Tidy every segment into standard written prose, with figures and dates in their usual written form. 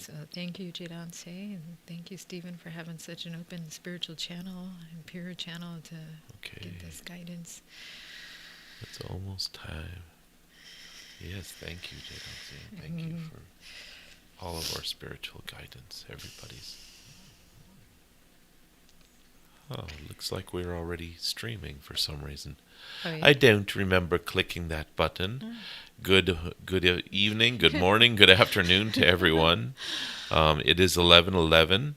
So thank you, Jadon Se, and thank you, Stephen, for having such an open spiritual channel and pure channel to Okay, get this guidance. it's almost time. Yes, thank you, Jadon Se. Thank you for all of our spiritual guidance, everybody's. Oh, looks like we're already streaming for some reason. Oh, yeah. I don't remember clicking that button. Good evening, good morning, good afternoon to everyone. It is 11:11,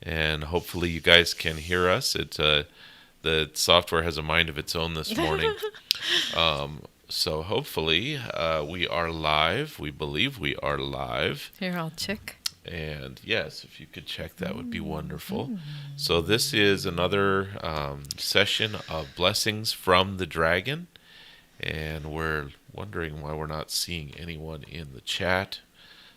and hopefully you guys can hear us. The software has a mind of its own this morning. So hopefully we are live. We believe we are live. Here, I'll check. And yes, if you could check, that would be wonderful. So this is another session of Blessings from the Dragon. And we're wondering why we're not seeing anyone in the chat.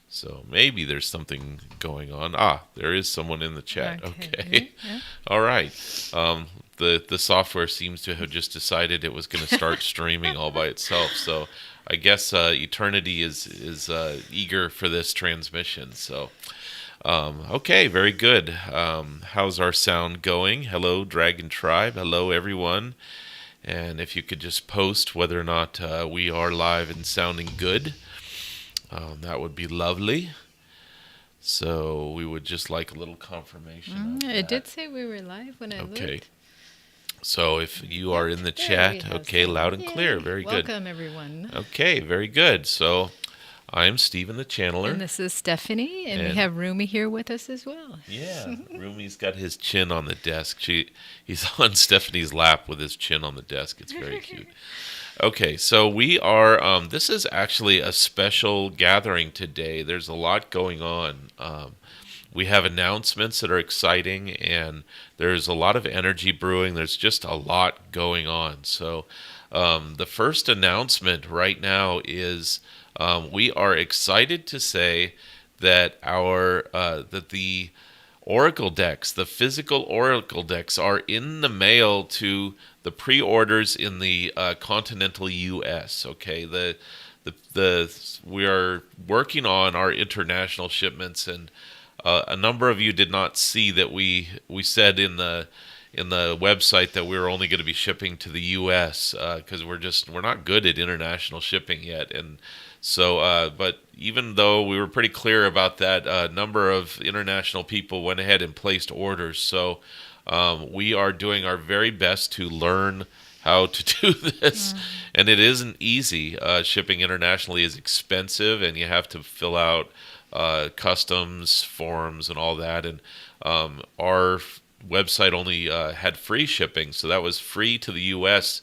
So maybe there's something going on. There is someone in the chat. Okay. Yeah. All right. The software seems to have just decided it was going to start streaming all by itself. So I guess eternity is eager for this transmission. So okay, very good. How's our sound going? Hello, Dragon Tribe. Hello, everyone. And if you could just post whether or not we are live and sounding good, that would be lovely. So we would just like a little confirmation of that. It did say we were live when I looked. Okay. So if you are in the chat, okay, loud and clear. Very good. Welcome, everyone. Okay, very good. So I'm Stephen the Channeler. And this is Stephanie, and we have Rumi here with us as well. Yeah, Rumi's got his chin on the desk. He's on Stephanie's lap with his chin on the desk. It's very cute. Okay, so we are, this is actually a special gathering today. There's a lot going on. We have announcements that are exciting, and there's a lot of energy brewing. There's just a lot going on. So the first announcement right now is we are excited to say that that the Oracle decks, the physical Oracle decks, are in the mail to the pre-orders in the continental U.S. Okay, we are working on our international shipments, and a number of you did not see that we said in the website that we were only going to be shipping to the U.S. Because we're not good at international shipping yet, and so but even though we were pretty clear about that, a number of international people went ahead and placed orders. So we are doing our very best to learn how to do this, and it isn't easy. Shipping internationally is expensive, and you have to fill out customs forms and all that, and our website only had free shipping, so that was free to the U.S.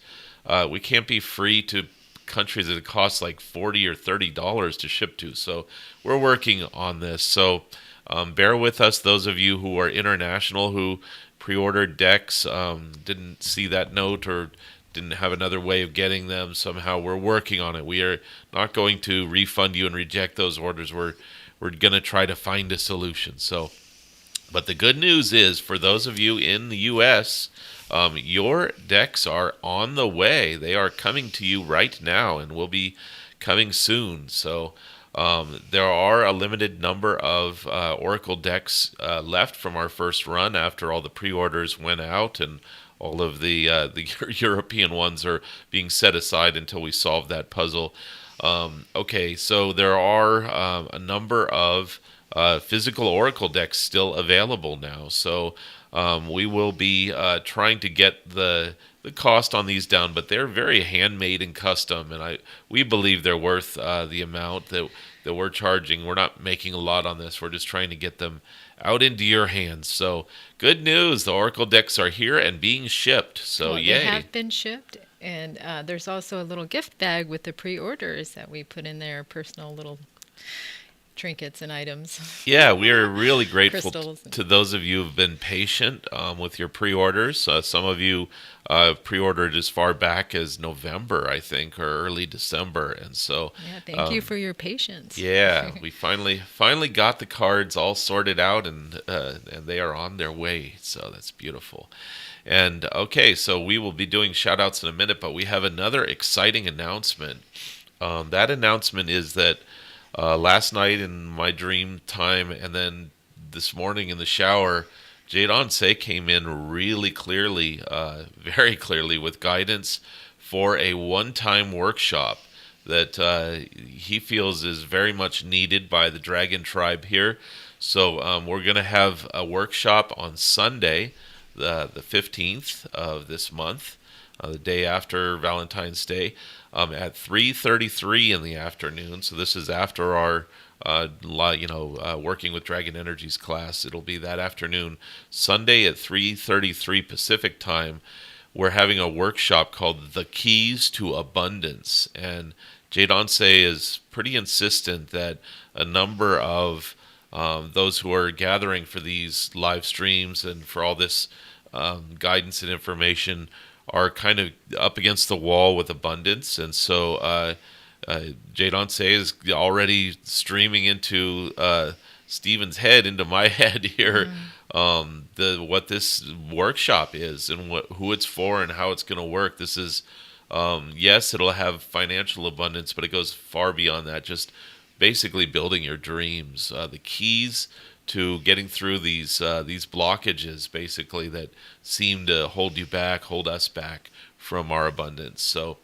We can't be free to countries that it costs like $40 or $30 to ship to, so we're working on this. So bear with us, those of you who are international who pre-ordered decks, didn't see that note or didn't have another way of getting them. Somehow we're working on it. We are not going to refund you and reject those orders. We're going to try to find a solution. So, but the good news is, for those of you in the U.S., your decks are on the way. They are coming to you right now and will be coming soon. So there are a limited number of Oracle decks left from our first run after all the pre-orders went out, and all of the European ones are being set aside until we solve that puzzle. Okay, so there are a number of physical Oracle decks still available now. So we will be trying to get the cost on these down, but they're very handmade and custom, and we believe they're worth the amount that we're charging. We're not making a lot on this. We're just trying to get them out into your hands. So good news, the Oracle decks are here and being shipped. So yay. They have been shipped, and there's also a little gift bag with the pre-orders that we put in there, personal little trinkets and items. Yeah, we are really grateful Crystals. to those of you who've been patient with your pre-orders. Some of you pre-ordered as far back as November, I think, or early December, and so Yeah, thank you for your patience. yeah, we finally got the cards all sorted out, and they are on their way. So that's beautiful. And okay, so we will be doing shout-outs in a minute, but we have another exciting announcement. That announcement is that Last night in my dream time, and then this morning in the shower, Jadon Se came in really clearly, very clearly, with guidance for a one-time workshop that he feels is very much needed by the Dragon Tribe here. So we're going to have a workshop on Sunday, the 15th of this month, the day after Valentine's Day, at 3:33 in the afternoon. So this is after our working with Dragon Energies class. It'll be that afternoon, Sunday at 3:33 Pacific time. We're having a workshop called The Keys to Abundance. And Jadon Se is pretty insistent that a number of those who are gathering for these live streams and for all this guidance and information are kind of up against the wall with abundance. And so Jadon Se is already streaming into Stephen's head, into my head here, what this workshop is and who it's for and how it's going to work. This is, yes, it'll have financial abundance, but it goes far beyond that. Just basically building your dreams, the keys to getting through these blockages, basically, that seem to hold you back, hold us back from our abundance. So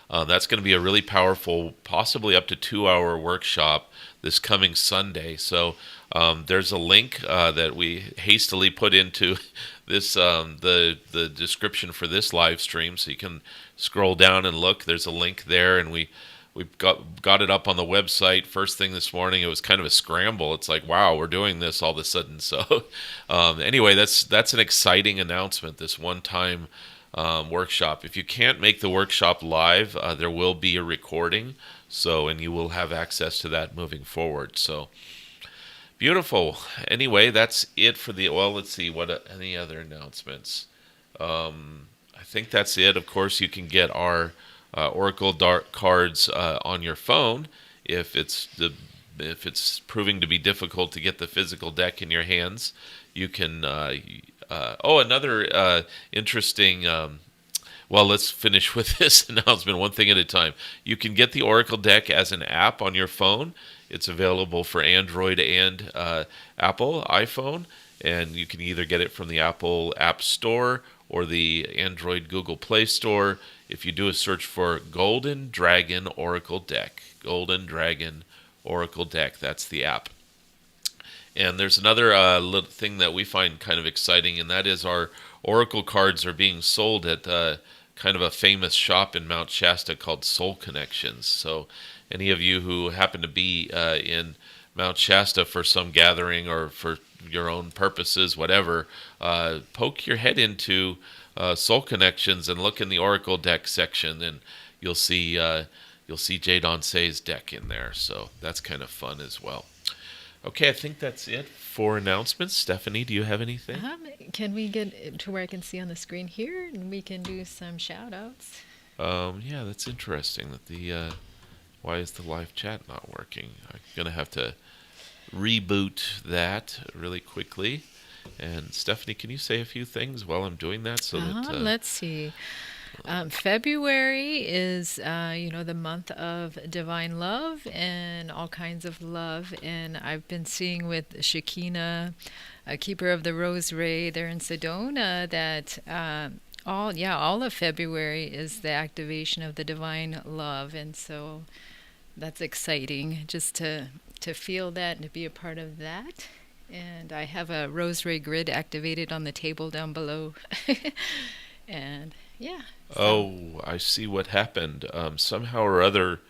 that's going to be a really powerful, possibly up to 2-hour workshop this coming Sunday. So there's a link that we hastily put into this the description for this live stream, so you can scroll down and look. There's a link there, and we've got it up on the website first thing this morning. It was kind of a scramble. It's like, wow, we're doing this all of a sudden. So anyway, that's an exciting announcement, this one-time workshop. If you can't make the workshop live, there will be a recording, and you will have access to that moving forward. So beautiful. Anyway, that's it for let's see, any other announcements? I think that's it. Of course, you can get our Oracle Dark cards on your phone if it's proving to be difficult to get the physical deck in your hands. You can another interesting well, let's finish with this announcement one thing at a time. You can get the Oracle deck as an app on your phone. It's available for Android and Apple iPhone, and you can either get it from the Apple App Store or the Android Google Play Store. If you do a search for Golden Dragon Oracle Deck, Golden Dragon Oracle Deck, that's the app. And there's another little thing that we find kind of exciting, and that is our Oracle cards are being sold at kind of a famous shop in Mount Shasta called Soul Connections. So any of you who happen to be in Mount Shasta for some gathering or for your own purposes, whatever, poke your head into Soul Connections and look in the Oracle deck section, and you'll see Jadon Se's deck in there. So that's kind of fun as well. Okay, I think that's it for announcements. Stephanie, do you have anything? Can we get to where I can see on the screen here, and we can do some shout-outs? Yeah, that's interesting. That why is the live chat not working? I'm gonna have to reboot that really quickly. And Stephanie, can you say a few things while I'm doing that? Let's see. February is, the month of divine love and all kinds of love. And I've been seeing with Shekinah, a keeper of the Rose Ray there in Sedona, that all of February is the activation of the divine love. And so that's exciting just to feel that and to be a part of that. And I have a Rose Ray grid activated on the table down below. And yeah. So. Oh, I see what happened. Somehow or other,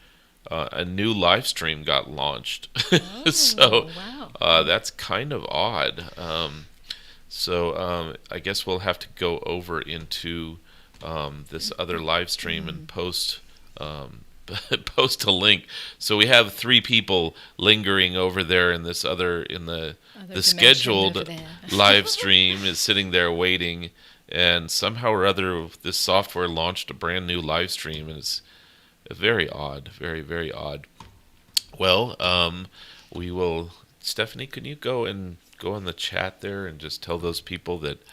a new live stream got launched. So wow. that's kind of odd. I guess we'll have to go over into this other live stream and post post a link. So we have 3 people lingering over there in this the scheduled live stream is sitting there waiting. And somehow or other, this software launched a brand new live stream, and it's very odd, very, very odd. Well, we will. Stephanie, can you go in the chat there and just tell those people that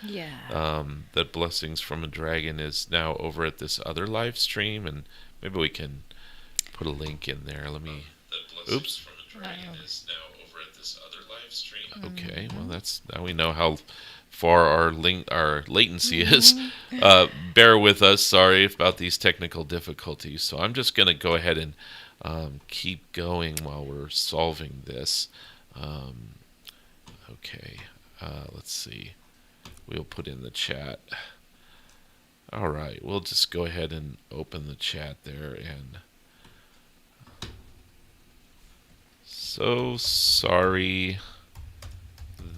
that Blessings from a Dragon is now over at this other live stream, and maybe we can put a link in there. Let me. That Oops. Okay, well now we know how far our latency is. Bear with us. Sorry about these technical difficulties. So I'm just going to go ahead and keep going while we're solving this. Okay, let's see. We'll put in the chat. All right, we'll just go ahead and open the chat there. And so sorry.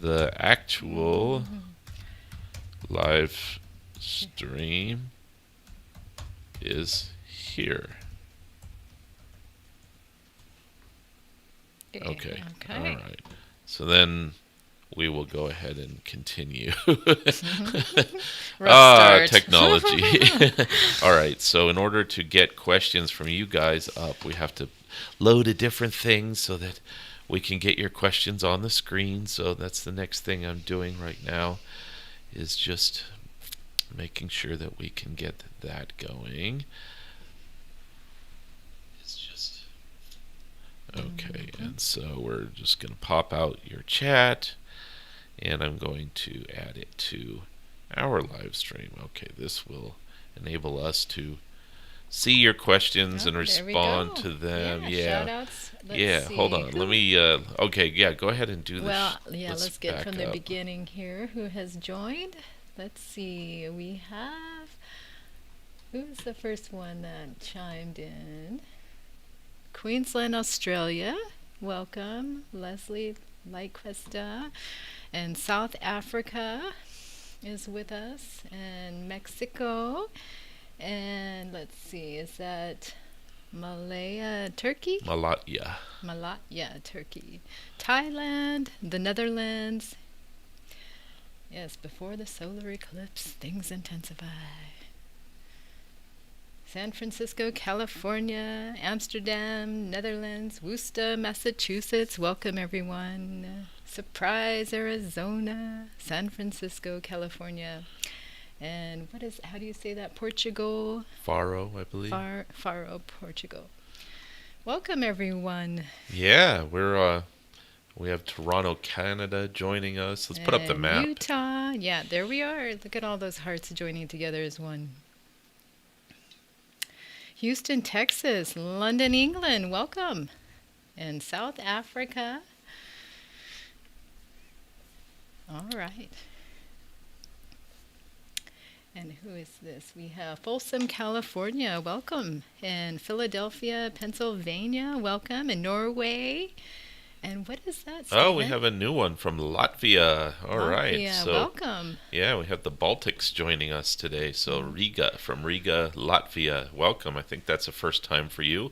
The actual live stream is here. Okay. All right. So then we will go ahead and continue. Technology. All right. So in order to get questions from you guys up, we have to load a different thing so that we can get your questions on the screen. So that's the next thing I'm doing right now, is just making sure that we can get that going. Okay, and so we're just going to pop out your chat, and I'm going to add it to our live stream. Okay, this will enable us to see your questions and respond to them. Shoutouts. Let's see. Hold on. Let me. Okay, yeah. Go ahead and do this. Well, let's get from the beginning here. Who has joined? Let's see. We have. Who's the first one that chimed in? Queensland, Australia. Welcome, Leslie Lightquesta. And South Africa is with us, and Mexico. And let's see, is that Malaya, Turkey? Malatya, Turkey. Thailand, the Netherlands. Yes, before the solar eclipse, things intensify. San Francisco, California, Amsterdam, Netherlands, Worcester, Massachusetts. Welcome, everyone. Surprise, Arizona, San Francisco, California. And how do you say that? Portugal? Faro, I believe. Faro, Portugal. Welcome, everyone. Yeah, we have Toronto, Canada joining us. Let's put up the map. Utah. Yeah, there we are. Look at all those hearts joining together as one. Houston, Texas. London, England. Welcome. And South Africa. All right. And who is this? We have Folsom, California. Welcome. And Philadelphia, Pennsylvania. Welcome. And Norway. And what is that, Stephen? Oh, we have a new one from Latvia. All right. So, welcome. Yeah, we have the Baltics joining us today. So from Riga, Latvia. Welcome. I think that's the first time for you.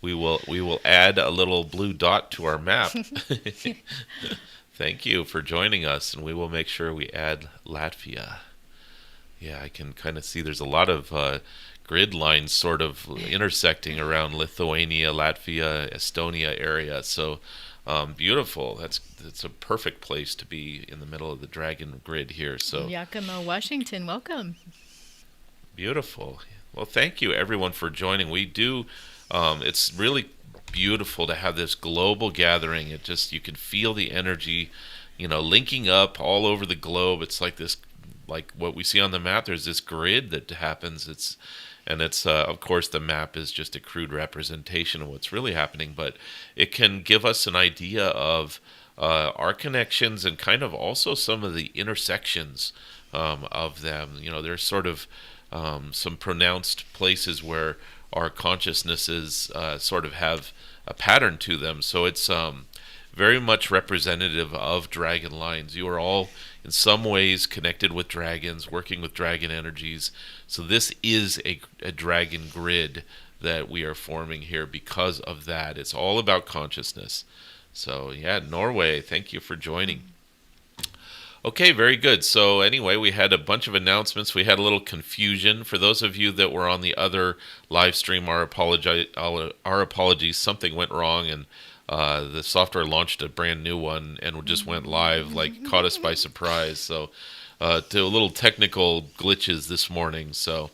We will add a little blue dot to our map. Thank you for joining us, and we will make sure we add Latvia. Yeah, I can kind of see there's a lot of grid lines sort of intersecting around Lithuania, Latvia, Estonia area. So beautiful. That's a perfect place to be in the middle of the dragon grid here. So Yakima, Washington, welcome. Beautiful. Well, thank you everyone for joining. We do. It's really beautiful to have this global gathering. You can feel the energy, linking up all over the globe. It's like this. Like what we see on the map, there's this grid that happens. It's of course the map is just a crude representation of what's really happening, but it can give us an idea of our connections and kind of also some of the intersections of them. There's sort of some pronounced places where our consciousnesses sort of have a pattern to them. So it's very much representative of dragon lines. You are all in some ways connected with dragons, working with dragon energies. So this is a dragon grid that we are forming here because of that. It's all about consciousness. So yeah, Norway, thank you for joining. Okay, very good. So anyway, we had a bunch of announcements. We had a little confusion. For those of you that were on the other live stream, our apologies. Something went wrong, and the software launched a brand new one and just went live, caught us by surprise. So to a little technical glitches this morning. So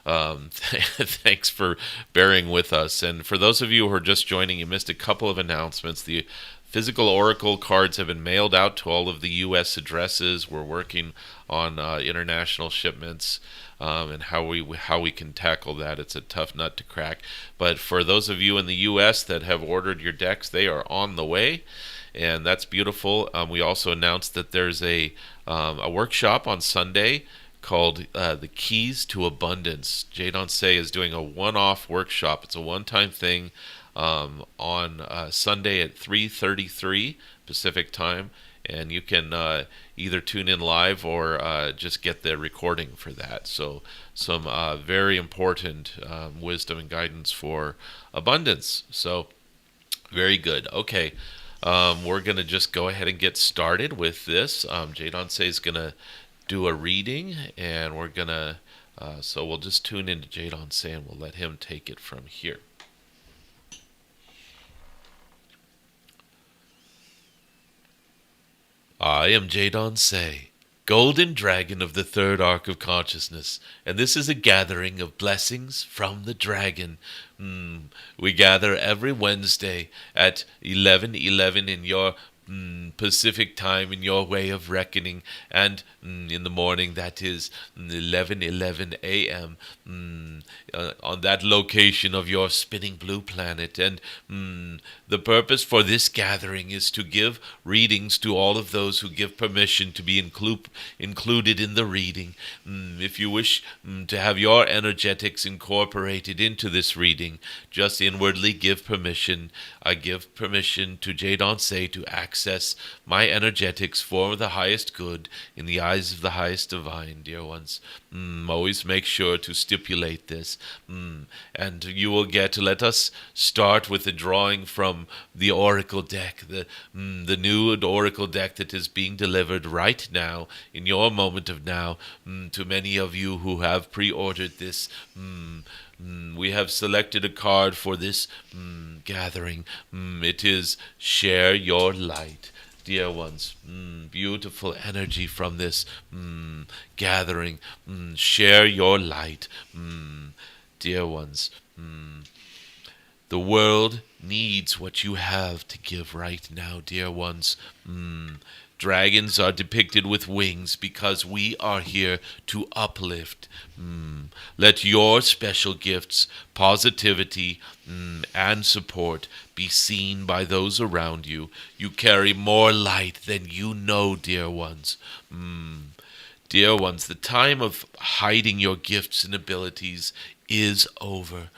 Thanks for bearing with us. And for those of you who are just joining, you missed a couple of announcements. The physical oracle cards have been mailed out to all of the U.S. addresses. We're working on international shipments and how we can tackle that. It's a tough nut to crack. But for those of you in the U.S. that have ordered your decks, they are on the way, and that's beautiful. We also announced that there's a workshop on Sunday called The Keys to Abundance. Jadon Se is doing a one-off workshop. It's a one-time thing on Sunday at 3:33 Pacific time, and you can either tune in live or just get the recording for that. So some very important wisdom and guidance for abundance. So very good. Okay. We're going to just go ahead and get started with this. Jadon Se is going to do a reading, and we're going to, so we'll just tune into Jadon Se and we'll let him take it from here. I am Jadon Se, Golden Dragon of the Third Arc of Consciousness, and this is a gathering of blessings from the Dragon. We gather every Wednesday at 11:11 in your Pacific time, in your way of reckoning, and in the morning that is 11:11 a.m. On that location of your spinning blue planet. And the purpose for this gathering is to give readings to all of those who give permission to be included in the reading. If you wish to have your energetics incorporated into this reading, just inwardly give permission. I give permission to Jadon Se to access my energetics for the highest good in the eyes of the highest divine, dear ones. Always make sure to stipulate this. And you will let us start with the drawing from the Oracle deck, the new Oracle deck that is being delivered right now, in your moment of now, to many of you who have pre-ordered this. We have selected a card for this gathering. It is Share Your Light. Dear ones, beautiful energy from this gathering. Share your light. Dear ones, the world needs what you have to give right now, dear ones. Dragons are depicted with wings because we are here to uplift. Let your special gifts, positivity, and support be seen by those around you. You carry more light than you know, dear ones. Dear ones, the time of hiding your gifts and abilities is over.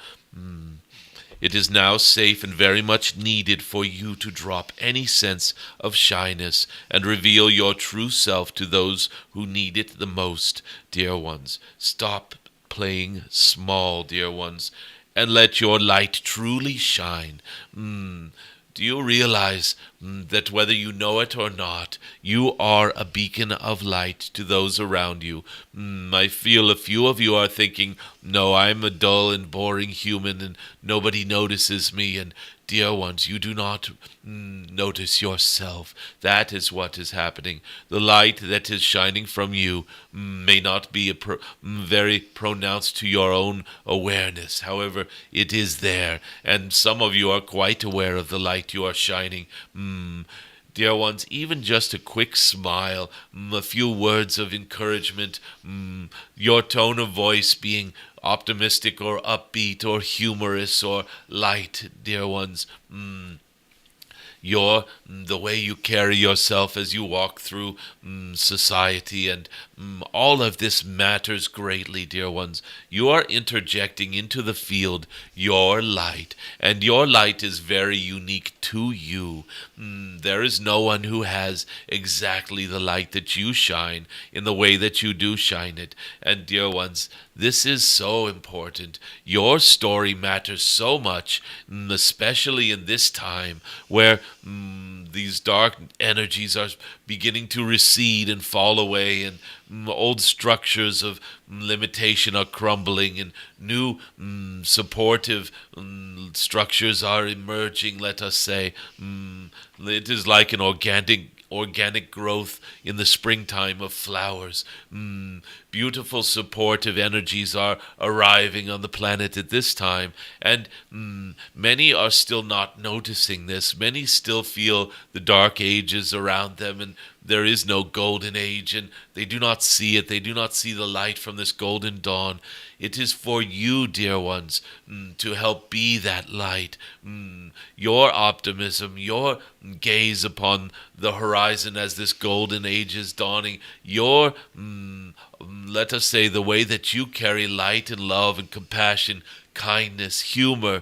It is now safe and very much needed for you to drop any sense of shyness and reveal your true self to those who need it the most, dear ones. Stop playing small, dear ones, and let your light truly shine. Do you realize that whether you know it or not, you are a beacon of light to those around you? I feel a few of you are thinking, no, I'm a dull and boring human and nobody notices me. And dear ones, you do not notice yourself. That is what is happening. The light that is shining from you may not be very pronounced to your own awareness. However, it is there, and some of you are quite aware of the light you are shining. Dear ones, even just a quick smile, a few words of encouragement, your tone of voice being optimistic or upbeat or humorous or light, dear ones, the way you carry yourself as you walk through society, and all of this matters greatly, dear ones. You are interjecting into the field your light, and your light is very unique to you. There is no one who has exactly the light that you shine in the way that you do shine it. And dear ones, this is so important. Your story matters so much, especially in this time where these dark energies are beginning to recede and fall away, and old structures of limitation are crumbling, and new supportive structures are emerging, let us say. It is like an organic growth in the springtime of flowers. Beautiful supportive energies are arriving on the planet at this time, and many are still not noticing this. Many still feel the dark ages around them, and there is no golden age, and they do not see it. They do not see the light from this golden dawn. It is for you, dear ones, to help be that light. Your optimism, your gaze upon the horizon as this golden age is dawning, your, let us say, the way that you carry light and love and compassion, kindness, humor,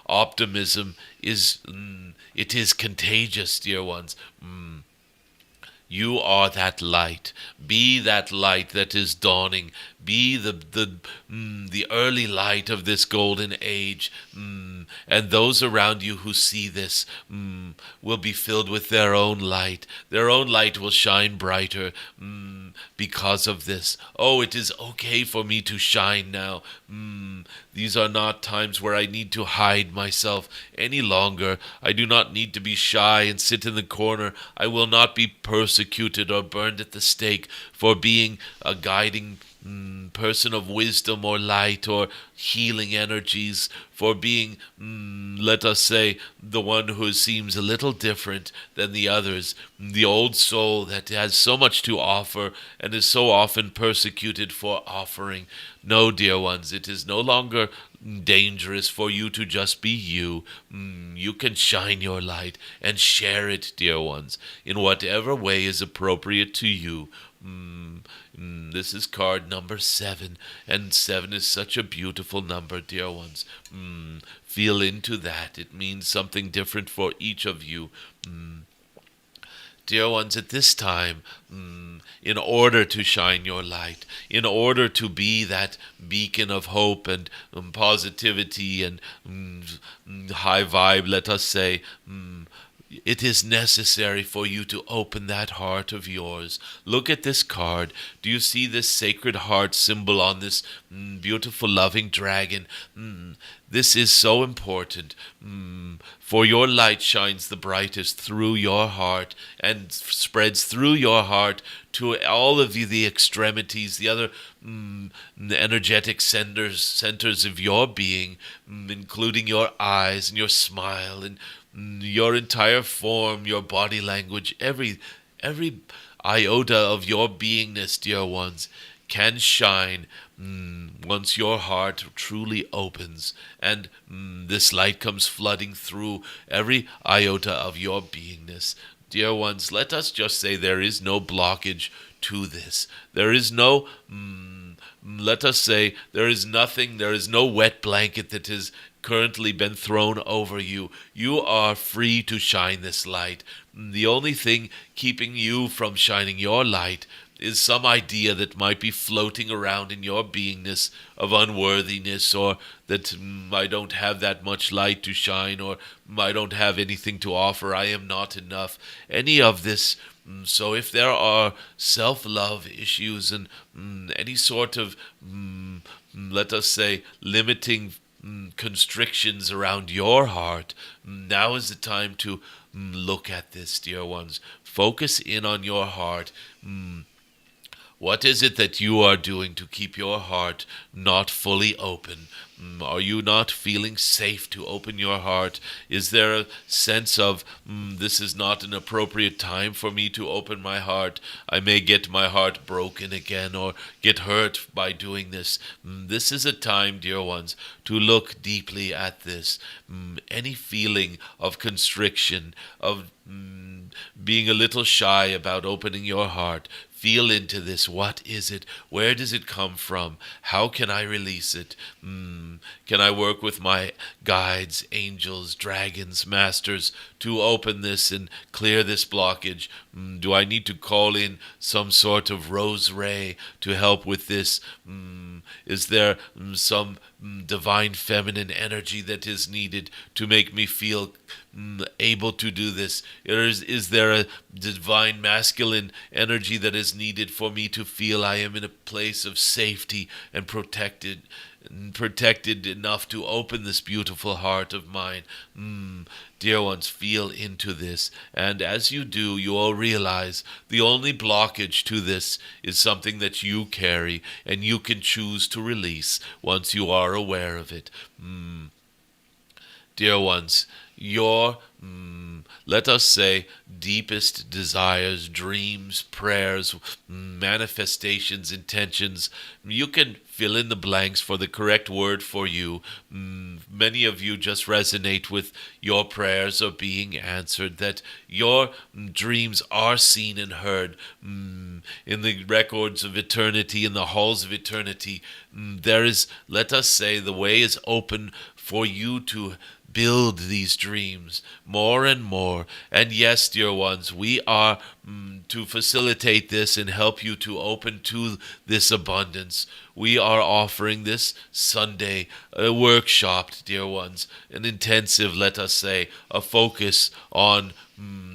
optimism, it is contagious, dear ones. You are that light. Be that light that is dawning. Be the early light of this golden age. And those around you who see this will be filled with their own light. Their own light will shine brighter because of this. Oh, it is okay for me to shine now. These are not times where I need to hide myself any longer. I do not need to be shy and sit in the corner. I will not be persecuted or burned at the stake for being a guiding person of wisdom or light or healing energies, for being, let us say, the one who seems a little different than the others, the old soul that has so much to offer and is so often persecuted for offering. No, dear ones, it is no longer dangerous for you to just be you. You can shine your light and share it, dear ones, in whatever way is appropriate to you. This is card number 7, and 7 is such a beautiful number, dear ones. Feel into that. It means something different for each of you. Dear ones, at this time, in order to shine your light, in order to be that beacon of hope and positivity and high vibe, let us say, it is necessary for you to open that heart of yours. Look at this card. Do you see this sacred heart symbol on this beautiful loving dragon? This is so important. For your light shines the brightest through your heart and spreads through your heart to all of the extremities, the other energetic centers of your being, including your eyes and your smile and your entire form, your body language, every iota of your beingness, dear ones, can shine once your heart truly opens and this light comes flooding through every iota of your beingness. Dear ones, let us just say there is no blockage to this. There is no, let us say, there is nothing, there is no wet blanket that has currently been thrown over you. You are free to shine this light. The only thing keeping you from shining your light is some idea that might be floating around in your beingness of unworthiness, or that I don't have that much light to shine, or I don't have anything to offer, I am not enough. Any of this. So if there are self-love issues and any sort of, let us say, limiting constrictions around your heart, now is the time to look at this, dear ones. Focus in on your heart. What is it that you are doing to keep your heart not fully open? Are you not feeling safe to open your heart? Is there a sense of, this is not an appropriate time for me to open my heart? I may get my heart broken again or get hurt by doing this. This is a time, dear ones, to look deeply at this. Any feeling of constriction, of being a little shy about opening your heart, feel into this. What is it? Where does it come from? How can I release it? Can I work with my guides, angels, dragons, masters to open this and clear this blockage? Do I need to call in some sort of rose ray to help with this? Is there some divine feminine energy that is needed to make me feel able to do this? Is there a divine masculine energy that is needed for me to feel I am in a place of safety and protected? protected enough to open this beautiful heart of mine. Dear ones, feel into this. And as you do, you all realize the only blockage to this is something that you carry and you can choose to release once you are aware of it. Dear ones, your, let us say, deepest desires, dreams, prayers, manifestations, intentions, you can fill in the blanks for the correct word for you. Many of you just resonate with your prayers are being answered, that your dreams are seen and heard in the records of eternity, in the halls of eternity. There is, let us say, the way is open for you to build these dreams more and more. And yes, dear ones, we are to facilitate this and help you to open to this abundance. We are offering this Sunday a workshop, dear ones, an intensive, let us say, a focus on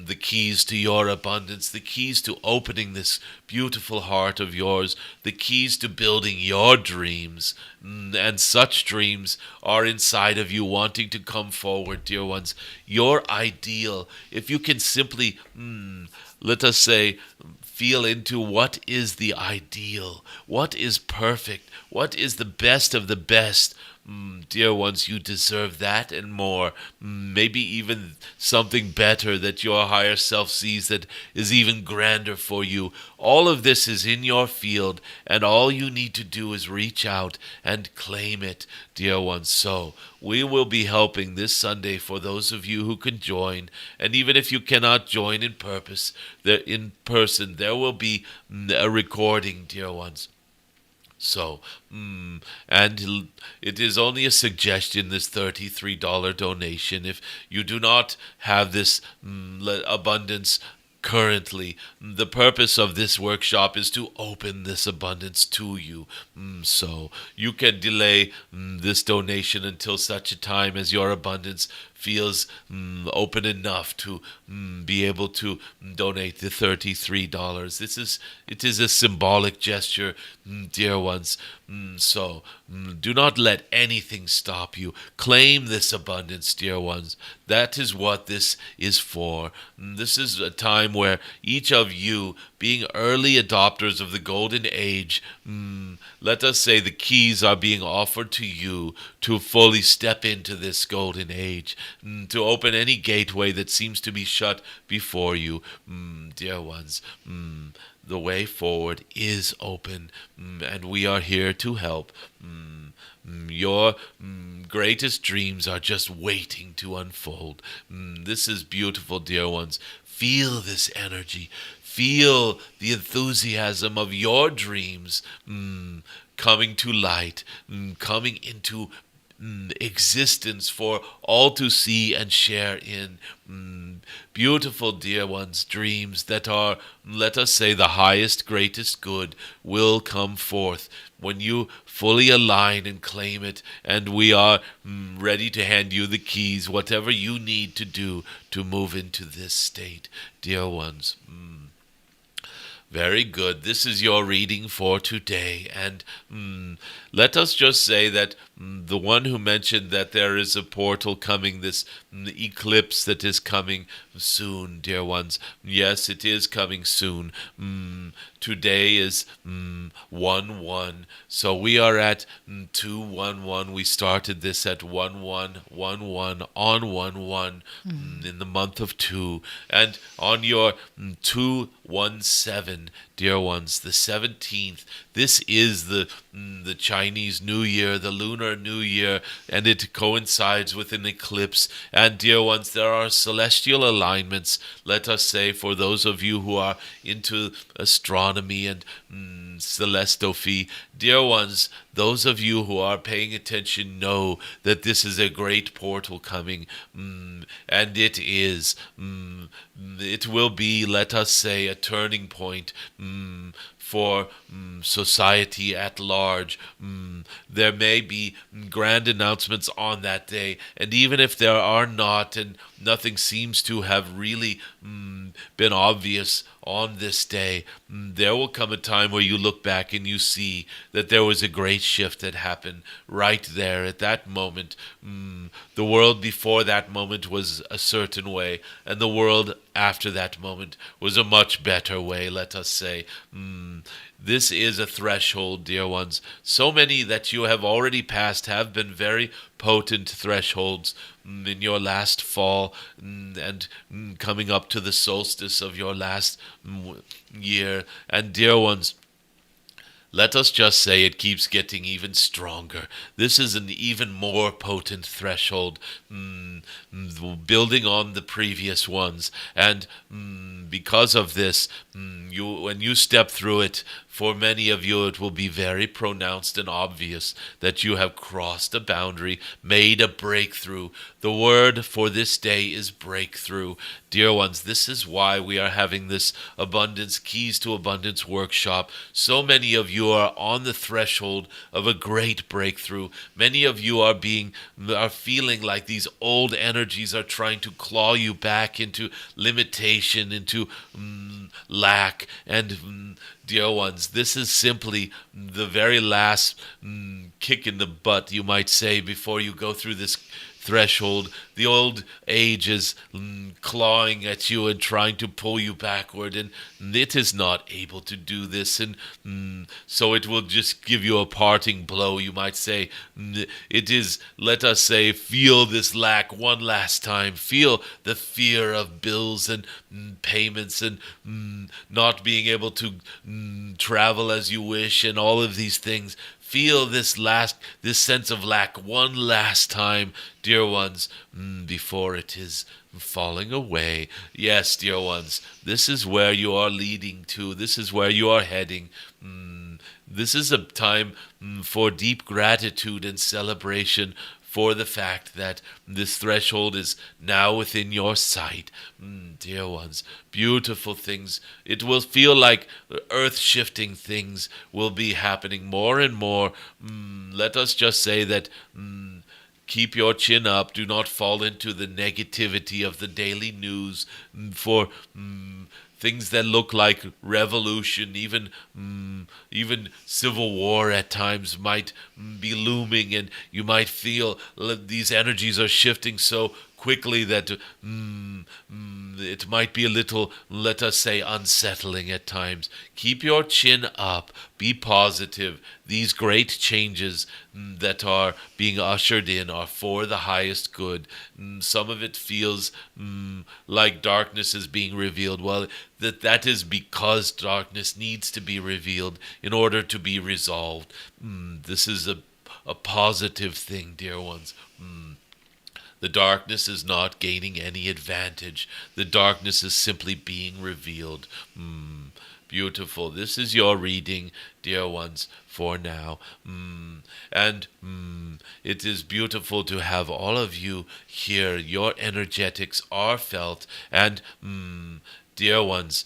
the keys to your abundance, the keys to opening this beautiful heart of yours, the keys to building your dreams. And such dreams are inside of you wanting to come forward, dear ones. Your ideal, if you can simply, let us say, feel into what is the ideal, what is perfect, what is the best of the best. Dear ones, you deserve that and more. Maybe even something better that your higher self sees that is even grander for you. All of this is in your field, and all you need to do is reach out and claim it, dear ones. So we will be helping this Sunday for those of you who can join. And even if you cannot join in person, there will be a recording, dear ones. So, and it is only a suggestion, this $33 donation. If you do not have this abundance currently, the purpose of this workshop is to open this abundance to you. So you can delay this donation until such a time as your abundance feels open enough to be able to donate the $33. It is a symbolic gesture, dear ones. So do not let anything stop you. Claim this abundance, dear ones. That is what this is for. This is a time where each of you, being early adopters of the golden age, let us say the keys are being offered to you to fully step into this golden age, to open any gateway that seems to be shut before you. Dear ones, the way forward is open, and we are here to help. Your greatest dreams are just waiting to unfold. This is beautiful, dear ones. Feel this energy. Feel the enthusiasm of your dreams coming to light, coming into existence for all to see and share in. Beautiful, dear ones, dreams that are, let us say, the highest, greatest good will come forth when you fully align and claim it, and we are ready to hand you the keys, whatever you need to do to move into this state, dear ones. Very good. This is your reading for today. And let us just say that the one who mentioned that there is a portal coming, this eclipse that is coming soon, dear ones. Yes, it is coming soon. Today is 1-1. So we are at 2-1-1. We started this at 1-1-1-1 on 1-1 in the month of 2. And on your 2-1-7, dear ones, the 17th, this is the Chinese New Year, the Lunar New Year, and it coincides with an eclipse. And dear ones, there are celestial alignments, let us say, for those of you who are into astronomy and celestophy. Dear ones, those of you who are paying attention know that this is a great portal coming, and it is. It will be, let us say, a turning point for society at large. There may be grand announcements on that day, and even if there are not, and nothing seems to have really been obvious on this day, there will come a time where you look back and you see that there was a great shift that happened right there at that moment. The world before that moment was a certain way, and the world after that moment was a much better way, let us say. This is a threshold, dear ones. So many that you have already passed have been very potent thresholds in your last fall and coming up to the solstice of your last year. And dear ones, let us just say it keeps getting even stronger. This is an even more potent threshold, building on the previous ones. And because of this, when you step through it, for many of you, it will be very pronounced and obvious that you have crossed a boundary, made a breakthrough. The word for this day is breakthrough. Dear ones, this is why we are having this Abundance Keys to Abundance workshop. So many of you are on the threshold of a great breakthrough. Many of you are feeling like these old energies are trying to claw you back into limitation, into lack, and dear ones, this is simply the very last kick in the butt, you might say, before you go through this threshold. The old age is clawing at you and trying to pull you backward, and it is not able to do this, and so it will just give you a parting blow, you might say. It is, let us say, feel this lack one last time. Feel the fear of bills and payments and not being able to travel as you wish and all of these things. Feel this sense of lack one last time, dear ones, before it is falling away. Yes, dear ones, this is where you are leading to. This is where you are heading. This is a time for deep gratitude and celebration for the fact that this threshold is now within your sight. Dear ones, beautiful things. It will feel like earth-shifting things will be happening more and more. Let us just say that keep your chin up. Do not fall into the negativity of the daily news for things that look like revolution, even civil war at times might be looming, and you might feel these energies are shifting so quickly that it might be a little, let us say, unsettling at times. Keep your chin up. Be positive. These great changes that are being ushered in are for the highest good. Some of it feels like darkness is being revealed. Well, that is because darkness needs to be revealed in order to be resolved. This is a positive thing, dear ones. The darkness is not gaining any advantage. The darkness is simply being revealed. Beautiful. This is your reading, dear ones, for now. And it is beautiful to have all of you here. Your energetics are felt. And dear ones,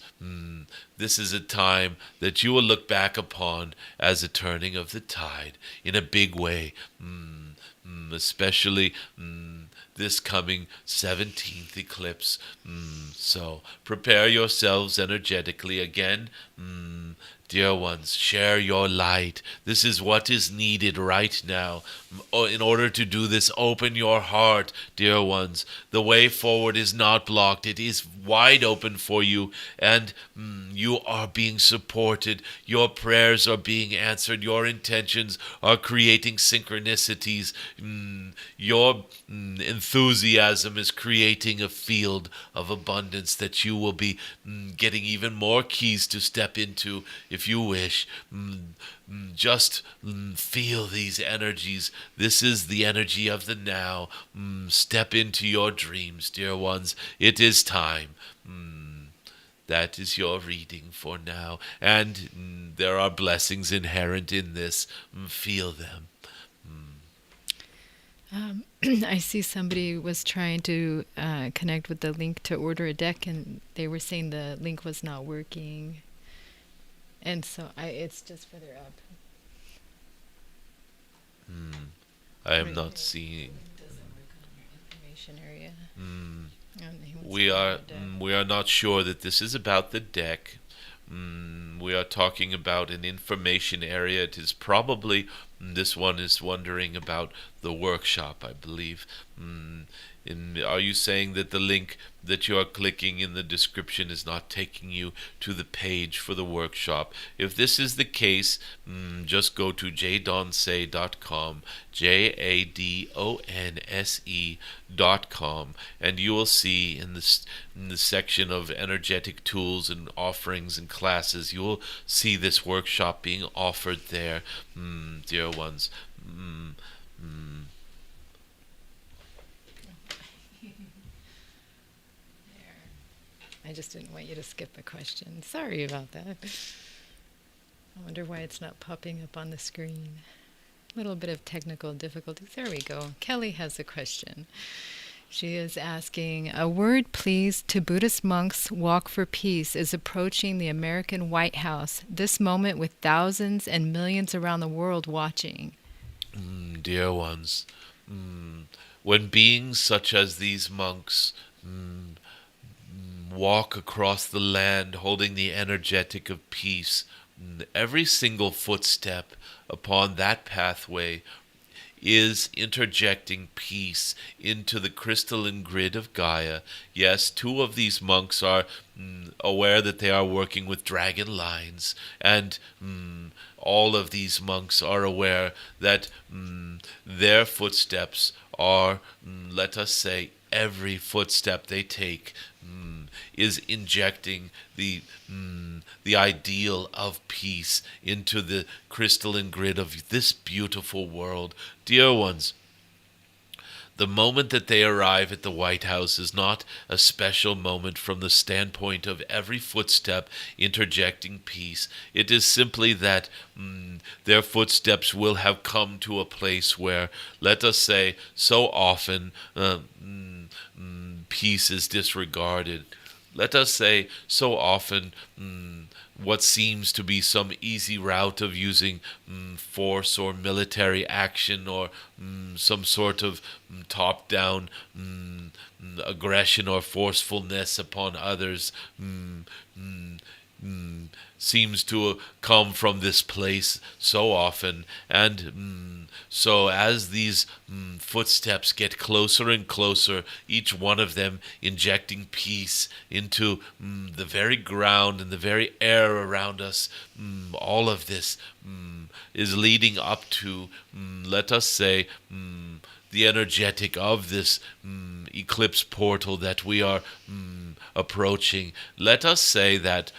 this is a time that you will look back upon as a turning of the tide in a big way. Especially this coming 17th eclipse. So prepare yourselves energetically again. Dear ones, share your light. This is what is needed right now. In order to do this, open your heart, dear ones. The way forward is not blocked. It is wide open for you, and you are being supported. Your prayers are being answered. Your intentions are creating synchronicities. Your enthusiasm is creating a field of abundance that you will be getting even more keys to step into if you wish. Just feel these energies. This is the energy of the now. Step into your dreams, dear ones. It is time. That is your reading for now. And there are blessings inherent in this. Feel them. I see somebody was trying to connect with the link to order a deck, and they were saying the link was not working. And so it's just further up. I am not seeing. It doesn't work on the information area. We are not sure that this is about the deck. We are talking about an information area. It is probably, this one is wondering about the workshop, I believe. Are you saying that the link that you are clicking in the description is not taking you to the page for the workshop? If this is the case, just go to jadonse.com, jadonse.com, and you will see in the section of energetic tools and offerings and classes, you will see this workshop being offered there, dear ones. I just didn't want you to skip a question. Sorry about that. I wonder why it's not popping up on the screen. A little bit of technical difficulties. There we go. Kelly has a question. She is asking, a word please to Buddhist monks walk for peace is approaching the American White House, this moment with thousands and millions around the world watching. Dear ones, when beings such as these monks walk across the land holding the energetic of peace, every single footstep upon that pathway is interjecting peace into the crystalline grid of Gaia. Yes, two of these monks are aware that they are working with dragon lines, and all of these monks are aware that their footsteps are, let us say, every footstep they take is injecting the ideal of peace into the crystalline grid of this beautiful world. Dear ones, the moment that they arrive at the White House is not a special moment from the standpoint of every footstep interjecting peace. It is simply that their footsteps will have come to a place where, let us say, so often peace is disregarded. Let us say, so often what seems to be some easy route of using force or military action or some sort of top-down aggression or forcefulness upon others seems to come from this place so often. And so as these footsteps get closer and closer, each one of them injecting peace into the very ground and the very air around us, all of this is leading up to, let us say, the energetic of this eclipse portal that we are approaching. Let us say that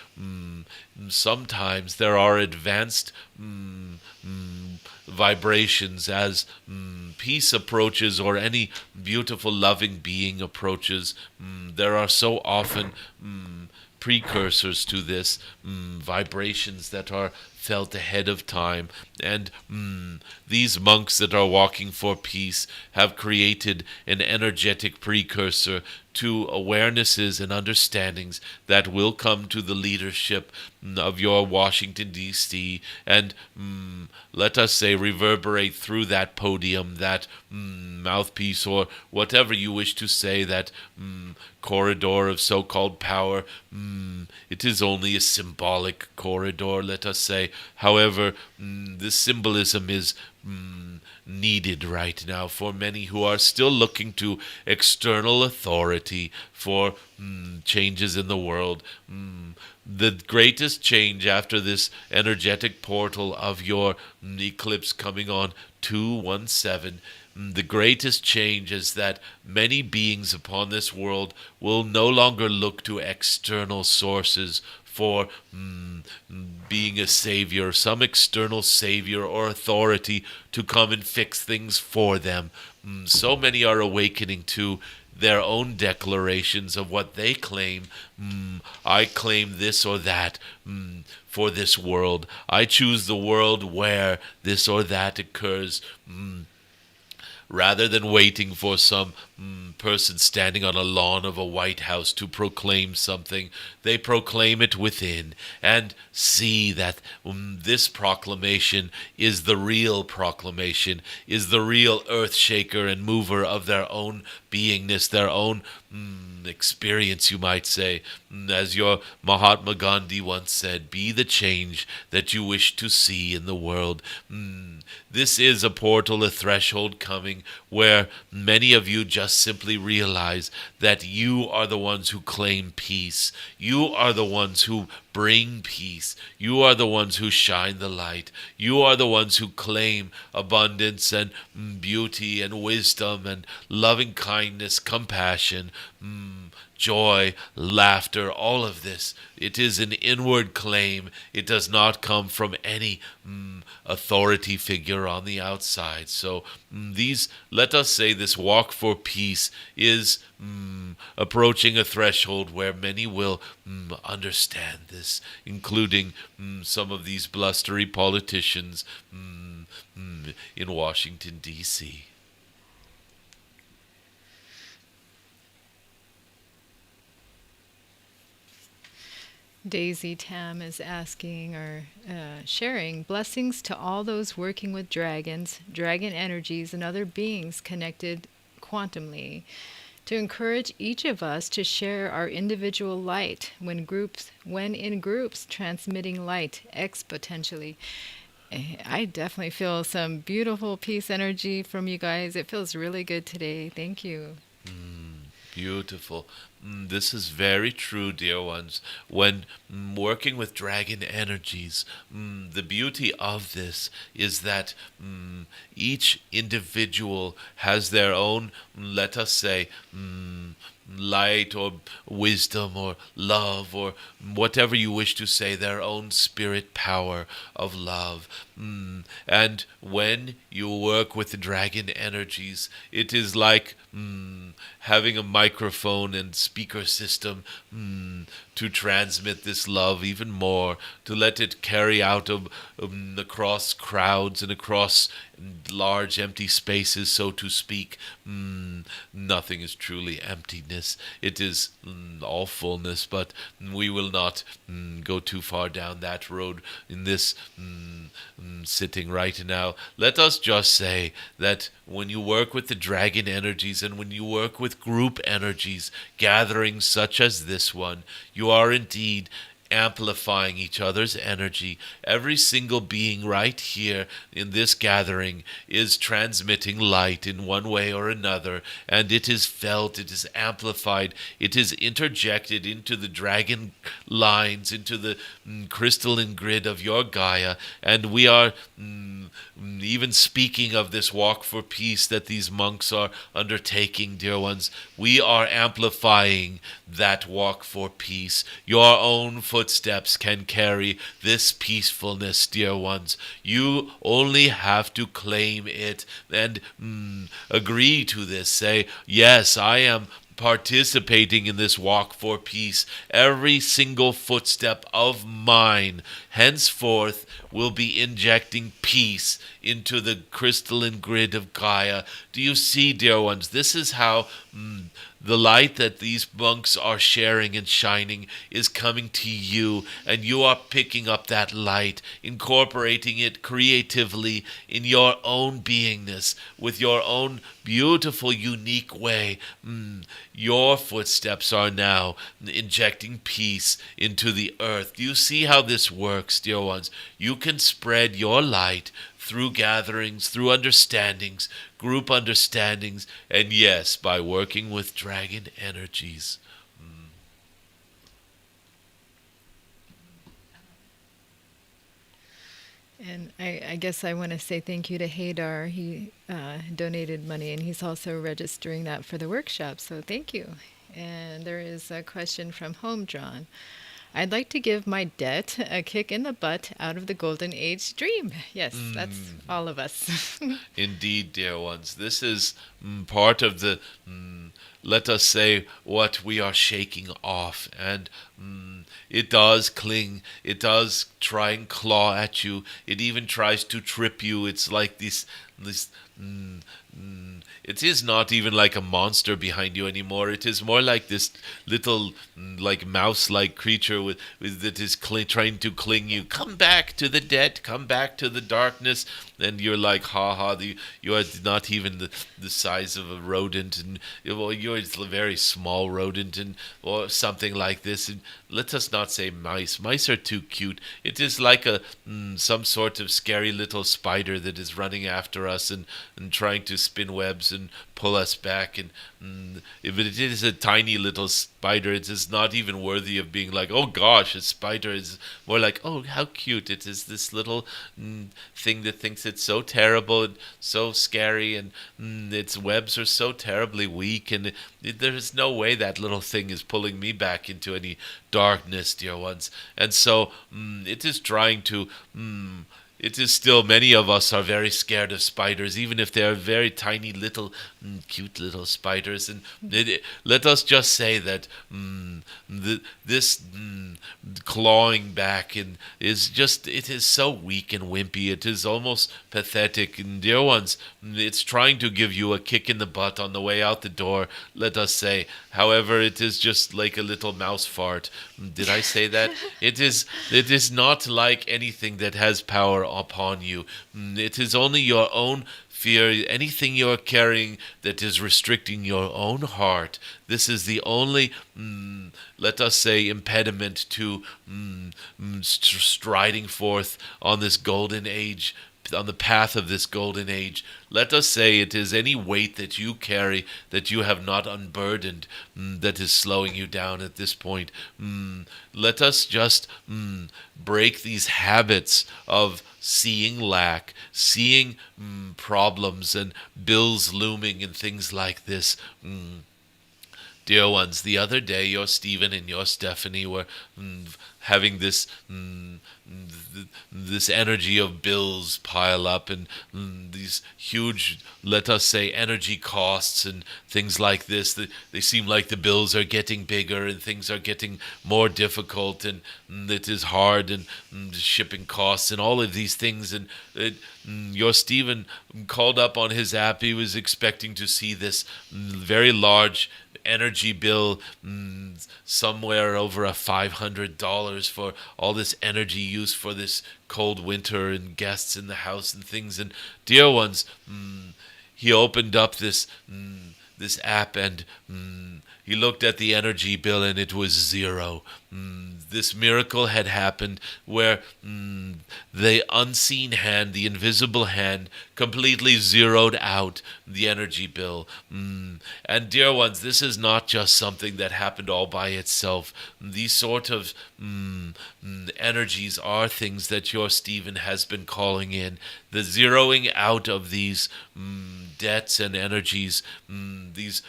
sometimes there are advanced vibrations as peace approaches or any beautiful loving being approaches. There are so often precursors to this, vibrations that are felt ahead of time, and these monks that are walking for peace have created an energetic precursor to awarenesses and understandings that will come to the leadership of your Washington, D.C., and let us say reverberate through that podium, that mouthpiece, or whatever you wish to say, that corridor of so-called power. It is only a symbolic corridor, let us say. However, this symbolism is needed right now for many who are still looking to external authority for changes in the world. The greatest change after this energetic portal of your eclipse coming on 217, the greatest change is that many beings upon this world will no longer look to external sources for being a savior, some external savior or authority to come and fix things for them. So many are awakening to their own declarations of what they claim. I claim this or that for this world. I choose the world where this or that occurs. Rather than waiting for some person standing on a lawn of a White House to proclaim something, they proclaim it within and see that this proclamation is the real proclamation, is the real earth shaker and mover of their own beingness, their own experience, you might say. As your Mahatma Gandhi once said, be the change that you wish to see in the world. This is a portal, a threshold coming where many of you just simply realize that you are the ones who claim peace. You are the ones who bring peace. You are the ones who shine the light. You are the ones who claim abundance and beauty and wisdom and loving kindness, compassion, joy, laughter, all of this. It is an inward claim. It does not come from any authority figure on the outside. So let us say this walk for peace is approaching a threshold where many will understand this, including some of these blustery politicians in Washington, D.C. Daisy Tam is asking or sharing blessings to all those working with dragons, dragon energies, and other beings connected quantumly, to encourage each of us to share our individual light when in groups, transmitting light exponentially. I definitely feel some beautiful peace energy from you guys. It feels really good today. Thank you. Beautiful. This is very true, dear ones. When working with dragon energies, the beauty of this is that each individual has their own, let us say, light or wisdom or love or whatever you wish to say, their own spirit power of love. And when you work with the dragon energies, it is like having a microphone and speaker system to transmit this love even more, to let it carry out across crowds and across large empty spaces, so to speak. Nothing is truly emptiness. It is all fullness, but we will not go too far down that road in this sitting right now. Let us just say that when you work with the dragon energies and when you work with group energies, gatherings such as this one, you are indeed amplifying each other's energy. Every single being right here in this gathering is transmitting light in one way or another, and it is felt, it is amplified, it is interjected into the dragon lines, into the crystalline grid of your Gaia. And we are even speaking of this walk for peace that these monks are undertaking, dear ones. We are amplifying that walk for peace. Your own footsteps can carry this peacefulness, dear ones. You only have to claim it and agree to this. Say, yes, I am participating in this walk for peace. Every single footstep of mine henceforth will be injecting peace into the crystalline grid of Gaia. Do you see, dear ones? This is how the light that these monks are sharing and shining is coming to you, and you are picking up that light, incorporating it creatively in your own beingness, with your own beautiful, unique way. Your footsteps are now injecting peace into the earth. Do you see how this works, dear ones? You can spread your light through gatherings, through understandings, group understandings, and yes, by working with dragon energies. And I guess I want to say thank you to Haydar. He donated money, and he's also registering that for the workshop, so thank you. And there is a question from Home Drawn. I'd like to give my debt a kick in the butt out of the golden age dream. Yes, that's all of us. Indeed, dear ones. This is part of the, let us say, what we are shaking off. And it does cling. It does try and claw at you. It even tries to trip you. It's like this it is not even like a monster behind you anymore. It is more like this little, like mouse-like creature that is trying to cling you. Come back to the dead. Come back to the darkness. And you're like, ha ha. You are not even the size of a rodent, and you or it's a very small rodent or something like this. And let us not say mice. Mice are too cute. It is like some sort of scary little spider that is running after us and trying to spin webs and pull us back. And if it is a tiny little spider, it is not even worthy of being like, oh gosh, a spider. Is more like, oh, how cute. It is this little thing that thinks it's so terrible and so scary, and its webs are so terribly weak, and there is no way that little thing is pulling me back into any darkness, dear ones. And so it is trying to it is still, many of us are very scared of spiders, even if they are very tiny little, cute little spiders. And let us just say that this clawing back is just, it is so weak and wimpy. It is almost pathetic. And dear ones, it's trying to give you a kick in the butt on the way out the door, let us say. However, it is just like a little mouse fart. Did I say that? It is not like anything that has power upon you. It is only your own fear, anything you're carrying that is restricting your own heart. This is the only, let us say, impediment to striding forth on this golden age, on the path of this golden age. Let us say it is any weight that you carry that you have not unburdened that is slowing you down at this point. Let us just break these habits of seeing lack, seeing problems and bills looming and things like this. Dear ones, the other day your Stephen and your Stephanie were having this this energy of bills pile up, and these huge, let us say, energy costs and things like this. They seem like the bills are getting bigger and things are getting more difficult, and it is hard, and shipping costs and all of these things. And your Stephen called up on his app. He was expecting to see this very large energy bill, somewhere over $500 for all this energy used for this cold winter and guests in the house and things. And dear ones, he opened up this app, and he looked at the energy bill, and it was zero. This miracle had happened where the unseen hand, the invisible hand, completely zeroed out the energy bill. And dear ones, this is not just something that happened all by itself. These sort of energies are things that your Stephen has been calling in. The zeroing out of these debts and energies, these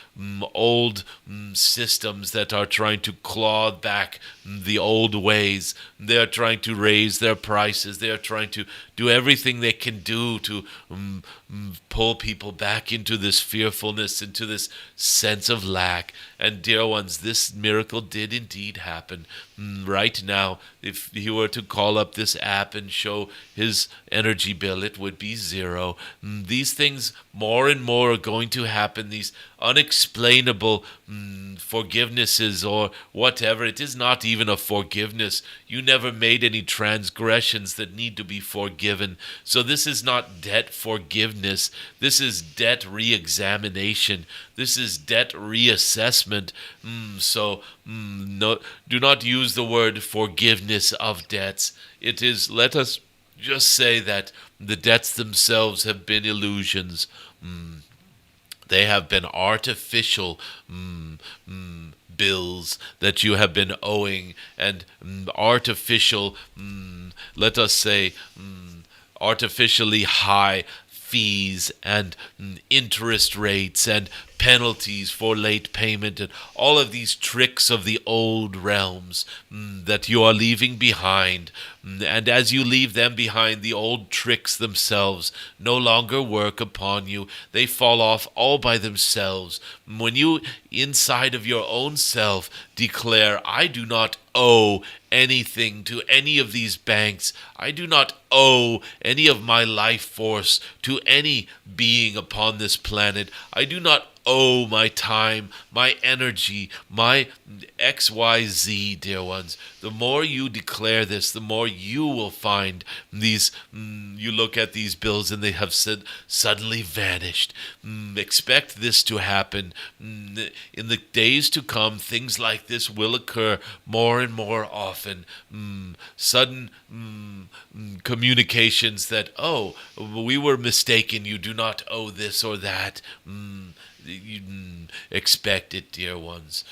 old systems that are trying to claw back the old ways. They are trying to raise their prices. They are trying to do everything they can do to pull people back into this fearfulness, into this sense of lack. And dear ones, this miracle did indeed happen. Right now, if he were to call up this app and show his energy bill, it would be zero. These things more and more are going to happen, these unexplainable forgivenesses or whatever. It is not even a forgiveness. You never made any transgressions that need to be forgiven. So this is not debt forgiveness. This is debt re-examination. This is debt reassessment. No, do not use the word forgiveness of debts. It is, let us just say that the debts themselves have been illusions. They have been artificial bills that you have been owing, and artificial, let us say, artificially high fees and interest rates and penalties for late payment, and all of these tricks of the old realms that you are leaving behind. And as you leave them behind, the old tricks themselves no longer work upon you. They fall off all by themselves. When you, inside of your own self, declare, I do not owe anything to any of these banks. I do not owe any of my life force to any being upon this planet. I do not owe my time, my energy, my XYZ, dear ones. The more you declare this, the more you will find these. You look at these bills and they have suddenly vanished. Expect this to happen. In the days to come, things like this will occur more and more often. Sudden communications that, oh, we were mistaken, you do not owe this or that. Expect it, dear ones.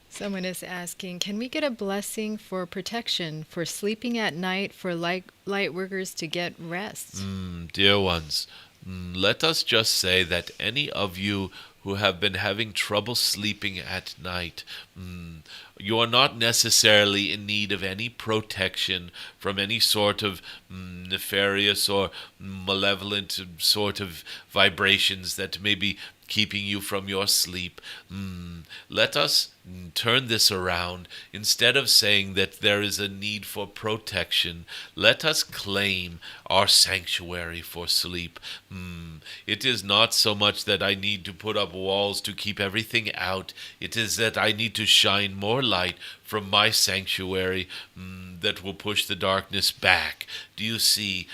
Someone is asking, can we get a blessing for protection, for sleeping at night, for light workers to get rest? Dear ones, let us just say that any of you who have been having trouble sleeping at night, you are not necessarily in need of any protection from any sort of nefarious or malevolent sort of vibrations that may be keeping you from your sleep. Let us turn this around. Instead of saying that there is a need for protection, let us claim our sanctuary for sleep. It is not so much that I need to put up walls to keep everything out. It is that I need to shine more light from my sanctuary that will push the darkness back. Do you see?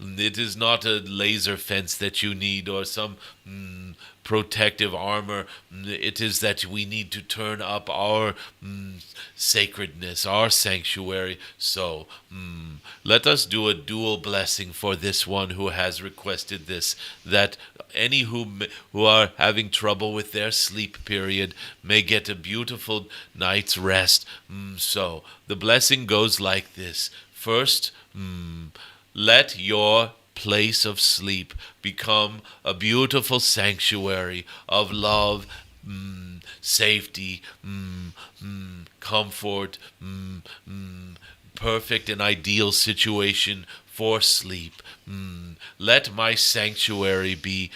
It is not a laser fence that you need or some protective armor. It is that we need to turn up our sacredness, our sanctuary. So let us do a dual blessing for this one who has requested this, that any who are having trouble with their sleep period may get a beautiful night's rest. So the blessing goes like this. First, let your place of sleep become a beautiful sanctuary of love, safety, comfort, perfect and ideal situation for sleep. Let my sanctuary be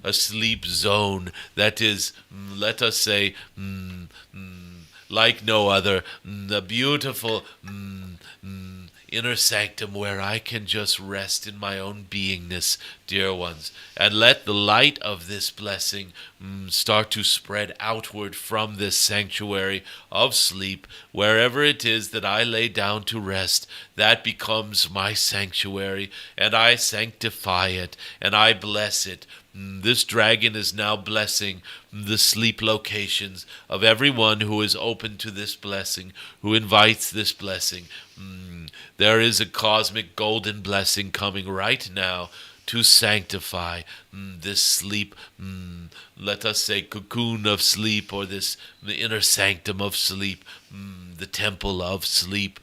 a sleep zone that is, let us say, like no other, a beautiful inner sanctum where I can just rest in my own beingness, dear ones. And let the light of this blessing start to spread outward from this sanctuary of sleep. Wherever it is that I lay down to rest, that becomes my sanctuary, and I sanctify it, and I bless it. This dragon is now blessing the sleep locations of everyone who is open to this blessing, who invites this blessing. There is a cosmic golden blessing coming right now to sanctify this sleep, let us say cocoon of sleep, or the inner sanctum of sleep, the temple of sleep,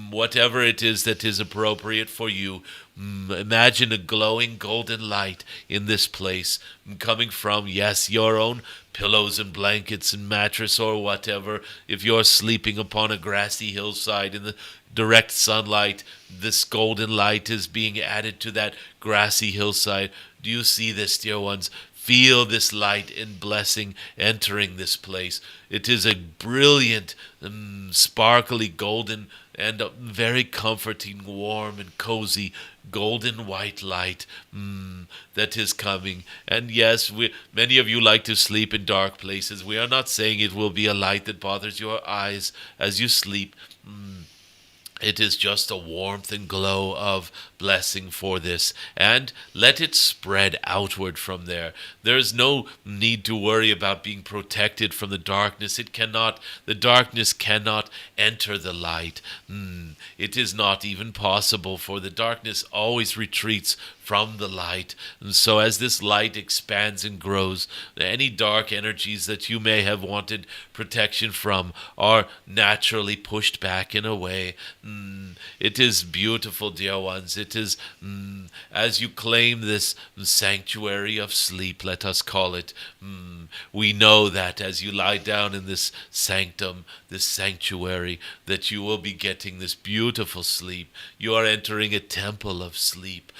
whatever it is that is appropriate for you. Imagine a glowing golden light in this place coming from, yes, your own pillows and blankets and mattress or whatever. If you're sleeping upon a grassy hillside in the direct sunlight, this golden light is being added to that grassy hillside. Do you see this, dear ones? Feel this light and blessing entering this place. It is a brilliant, sparkly, golden, and very comforting, warm and cozy, golden white light that is coming. And yes, many of you like to sleep in dark places. We are not saying it will be a light that bothers your eyes as you sleep. It is just a warmth and glow of blessing for this, and let it spread outward from there. There is no need to worry about being protected from the darkness. The darkness cannot enter the light. It is not even possible, for the darkness always retreats from the light. And so as this light expands and grows, any dark energies that you may have wanted protection from are naturally pushed back in a way. It is beautiful, dear ones. It is, as you claim this sanctuary of sleep, let us call it, we know that as you lie down in this sanctum, this sanctuary, that you will be getting this beautiful sleep. You are entering a temple of sleep.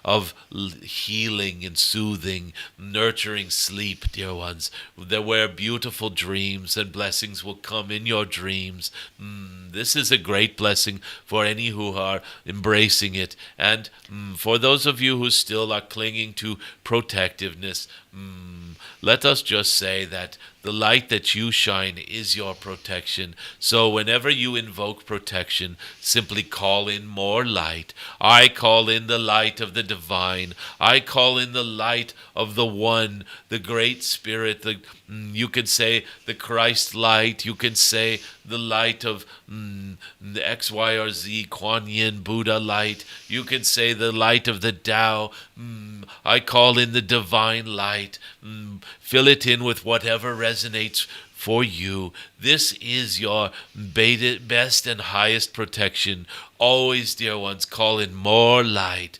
of healing and soothing, nurturing sleep, dear ones, where beautiful dreams and blessings will come in your dreams. This is a great blessing for any who are embracing it. And for those of you who still are clinging to protectiveness, let us just say that the light that you shine is your protection. So whenever you invoke protection, simply call in more light. I call in the light of the divine. I call in the light of the one, the great spirit. You can say the Christ light. You can say the light of the X, Y, or Z, Kuan Yin, Buddha light. You can say the light of the Tao. I call in the divine light. Fill it in with whatever resonates for you. This is your best and highest protection. Always, dear ones, call in more light.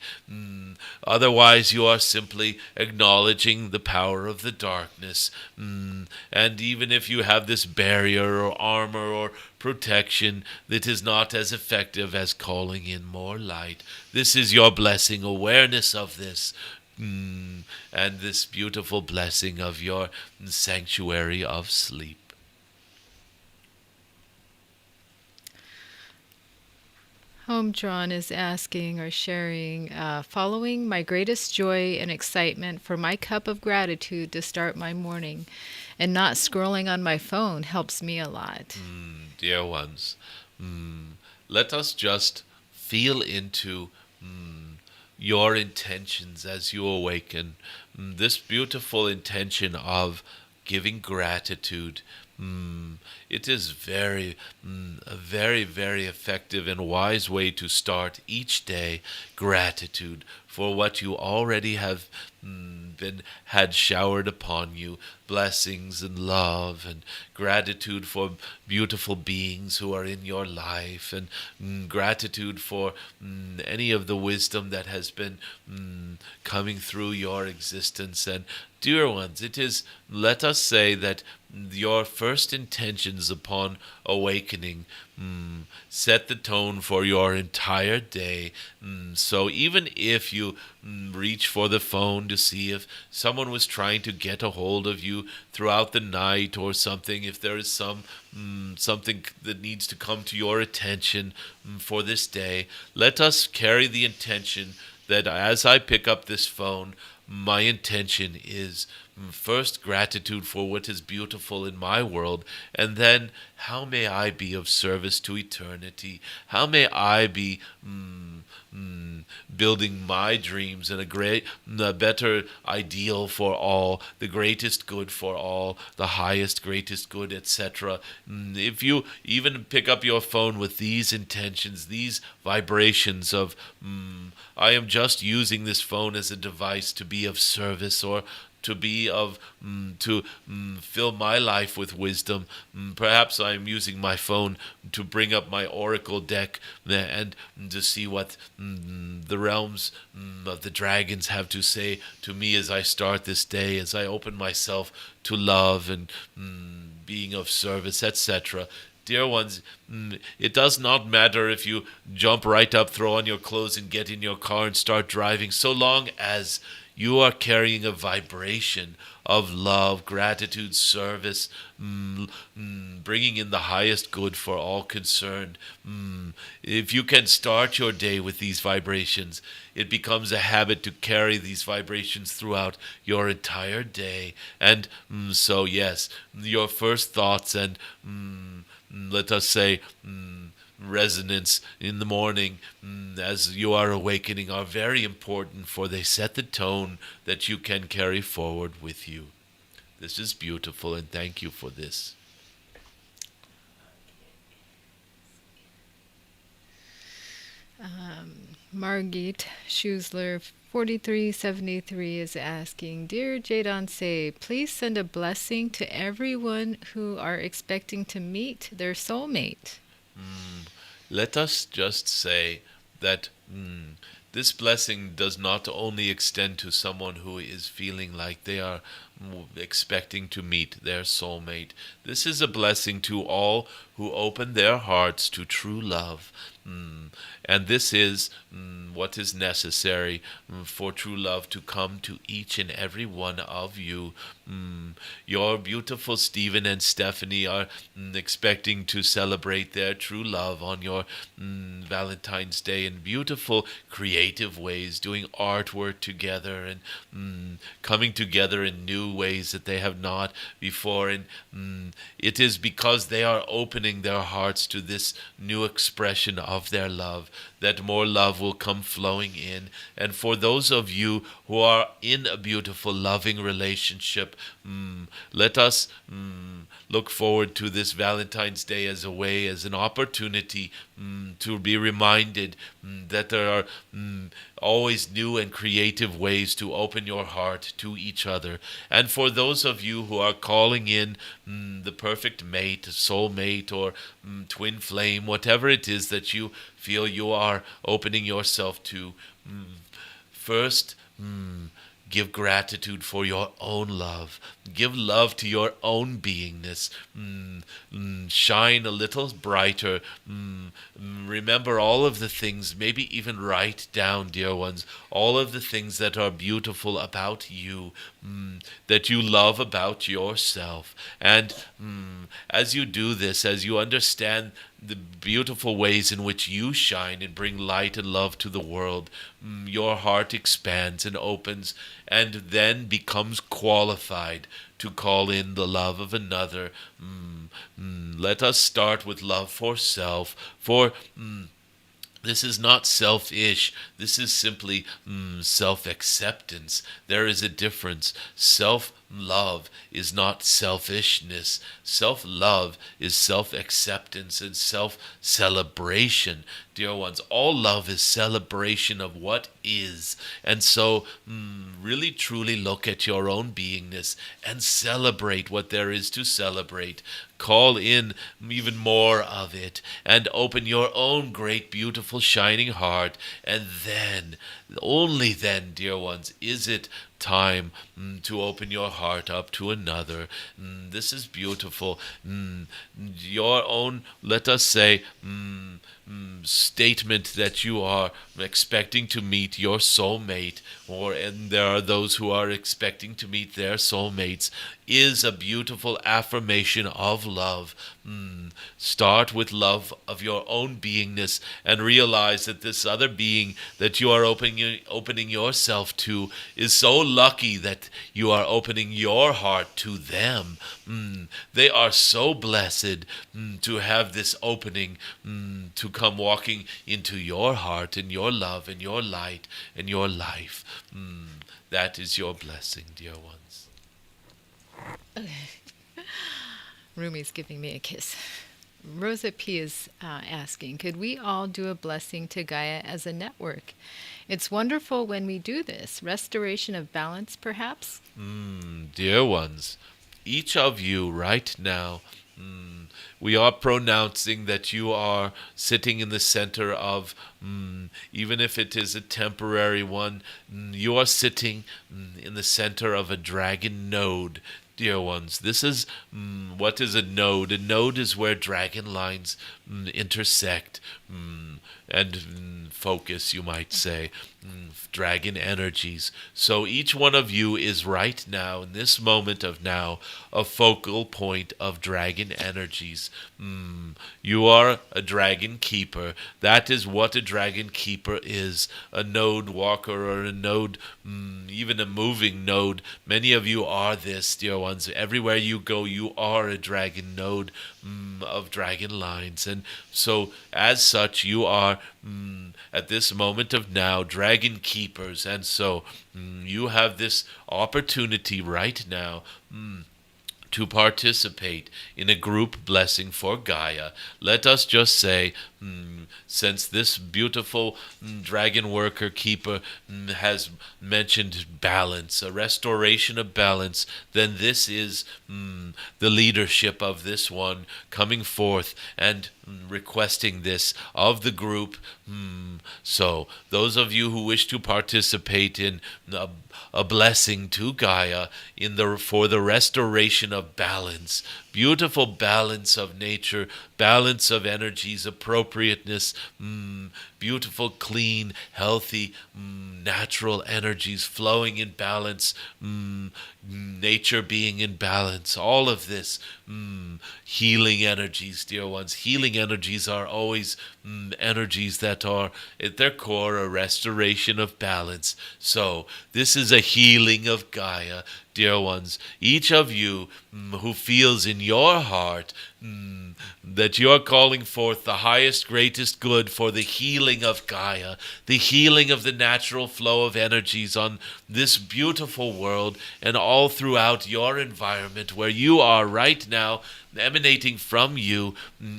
Otherwise, you are simply acknowledging the power of the darkness. And even if you have this barrier or armor or protection, that is not as effective as calling in more light. This is your blessing, awareness of this. And this beautiful blessing of your sanctuary of sleep. Hometron is asking or sharing, following my greatest joy and excitement for my cup of gratitude to start my morning, and not scrolling on my phone helps me a lot. Dear ones, let us just feel into your intentions as you awaken. This beautiful intention of giving gratitude. It is a very, very effective and wise way to start each day. Gratitude for what you already have had showered upon you, blessings and love, and gratitude for beautiful beings who are in your life, and gratitude for any of the wisdom that has been coming through your existence. And dear ones, let us say that your first intentions upon awakening set the tone for your entire day. So even if you reach for the phone to see if someone was trying to get a hold of you throughout the night or something, if there is something that needs to come to your attention for this day, let us carry the intention that as I pick up this phone, my intention is first gratitude for what is beautiful in my world, and then how may I be of service to eternity? How may I be building my dreams and a better ideal for all, the greatest good for all, the highest, greatest good, etc. If you even pick up your phone with these intentions, these vibrations of, I am just using this phone as a device to be of service, or to be of to fill my life with wisdom. Perhaps I'm using my phone to bring up my oracle deck and to see what the realms of the dragons have to say to me as I start this day, as I open myself to love and being of service, etc. Dear ones, it does not matter if you jump right up, throw on your clothes, and get in your car and start driving, so long as you are carrying a vibration of love, gratitude, service, bringing in the highest good for all concerned. If you can start your day with these vibrations, it becomes a habit to carry these vibrations throughout your entire day. And so, yes, your first thoughts and let us say resonance in the morning as you are awakening are very important, for they set the tone that you can carry forward with you. This is beautiful, and thank you for this. Margit Schusler 4373 is asking, Dear Jadon Se, please send a blessing to everyone who are expecting to meet their soulmate. Let us just say that this blessing does not only extend to someone who is feeling like they are expecting to meet their soulmate. This is a blessing to all who open their hearts to true love. And this is what is necessary for true love to come to each and every one of you. Your beautiful Stephen and Stephanie are expecting to celebrate their true love on your Valentine's Day in beautiful, creative ways, doing artwork together and coming together in new ways that they have not before. And it is because they are opening their hearts to this new expression of their love that more love will come flowing in. And for those of you who are in a beautiful, loving relationship, let us look forward to this Valentine's Day as a way, as an opportunity to be reminded that there are always new and creative ways to open your heart to each other. And for those of you who are calling in the perfect mate, soulmate, or twin flame, whatever it is that you feel you are opening yourself to, first, give gratitude for your own love. Give love to your own beingness. Shine a little brighter. Remember all of the things, maybe even write down, dear ones, all of the things that are beautiful about you, that you love about yourself. And as you do this, as you understand the beautiful ways in which you shine and bring light and love to the world, your heart expands and opens and then becomes qualified to call in the love of another. Let us start with love for self, for this is not selfish. This is simply self-acceptance. There is a difference. Self-love is not selfishness. Self-love is self-acceptance and self-celebration. Dear ones, all love is celebration of what is. And so really truly look at your own beingness and celebrate what there is to celebrate. Call in even more of it and open your own great, beautiful, shining heart. And then, only then, dear ones, is it time to open your heart up to another. This is beautiful. Your own, let us say, statement that you are expecting to meet your soulmate, and there are those who are expecting to meet their soulmates, is a beautiful affirmation of love. Start with love of your own beingness and realize that this other being that you are opening yourself to is so lucky that you are opening your heart to them. They are so blessed to have this opening, to come walking into your heart and your love and your light and your life. That is your blessing, dear ones. Rumi's giving me a kiss. Rosa P. is asking, could we all do a blessing to Gaia as a network? It's wonderful when we do this. Restoration of balance, perhaps? Dear ones, each of you right now, we are pronouncing that you are sitting in the center of, even if it is a temporary one, you are sitting in the center of a dragon node. Dear ones, this is what is a node. A node is where dragon lines intersect and focus, you might say, dragon energies. So each one of you is right now, in this moment of now, a focal point of dragon energies. You are a dragon keeper. That is what a dragon keeper is. A node walker or a node, even a moving node. Many of you are this, dear ones. Everywhere you go, you are a dragon node of dragon lines. And so, as such, you are, at this moment of now, dragon keepers. And so, you have this opportunity right now to participate in a group blessing for Gaia. Let us just say, since this beautiful dragon worker keeper has mentioned balance, a restoration of balance, then this is the leadership of this one coming forth and requesting this of the group. So those of you who wish to participate in a blessing to Gaia for the restoration of balance, beautiful balance of nature, balance of energies appropriate appropriateness, beautiful, clean, healthy, natural energies flowing in balance, nature being in balance, all of this, healing energies, dear ones. Healing energies are always energies that are at their core a restoration of balance. So this is a healing of Gaia, dear ones. Each of you who feels in your heart that you're calling forth the highest, greatest good for the healing of Gaia, the healing of the natural flow of energies on this beautiful world and all throughout your environment where you are right now, emanating from you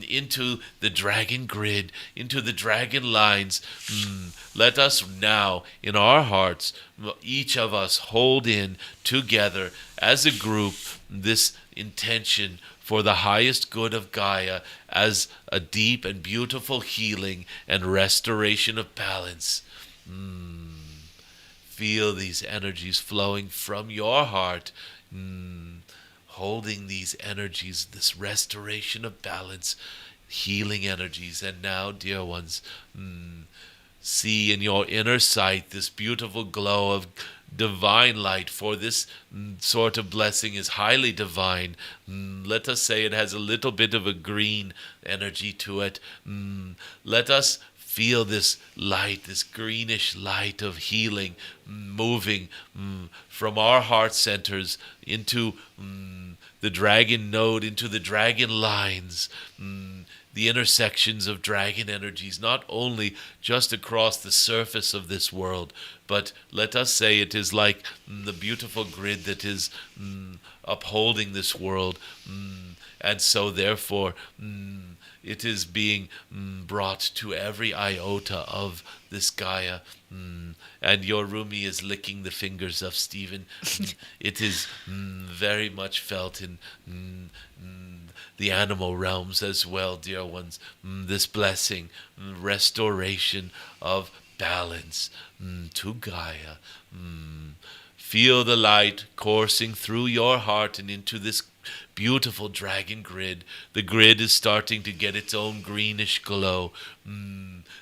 into the dragon grid, into the dragon lines. Let us now, in our hearts, each of us hold in together as a group this intention for the highest good of Gaia as a deep and beautiful healing and restoration of balance. Feel these energies flowing from your heart, holding these energies, this restoration of balance, healing energies. And now, dear ones, see in your inner sight this beautiful glow of divine light, for this sort of blessing is highly divine. Let us say it has a little bit of a green energy to it. Let us feel this light, this greenish light of healing moving from our heart centers into the dragon node, into the dragon lines, the intersections of dragon energies, not only just across the surface of this world, but let us say it is like the beautiful grid that is upholding this world. And so therefore, it is being brought to every iota of this Gaia. And your Rumi is licking the fingers of Stephen. It is very much felt in the animal realms as well, dear ones. This blessing, restoration of balance to Gaia. Feel the light coursing through your heart and into this beautiful dragon grid. The grid is starting to get its own greenish glow.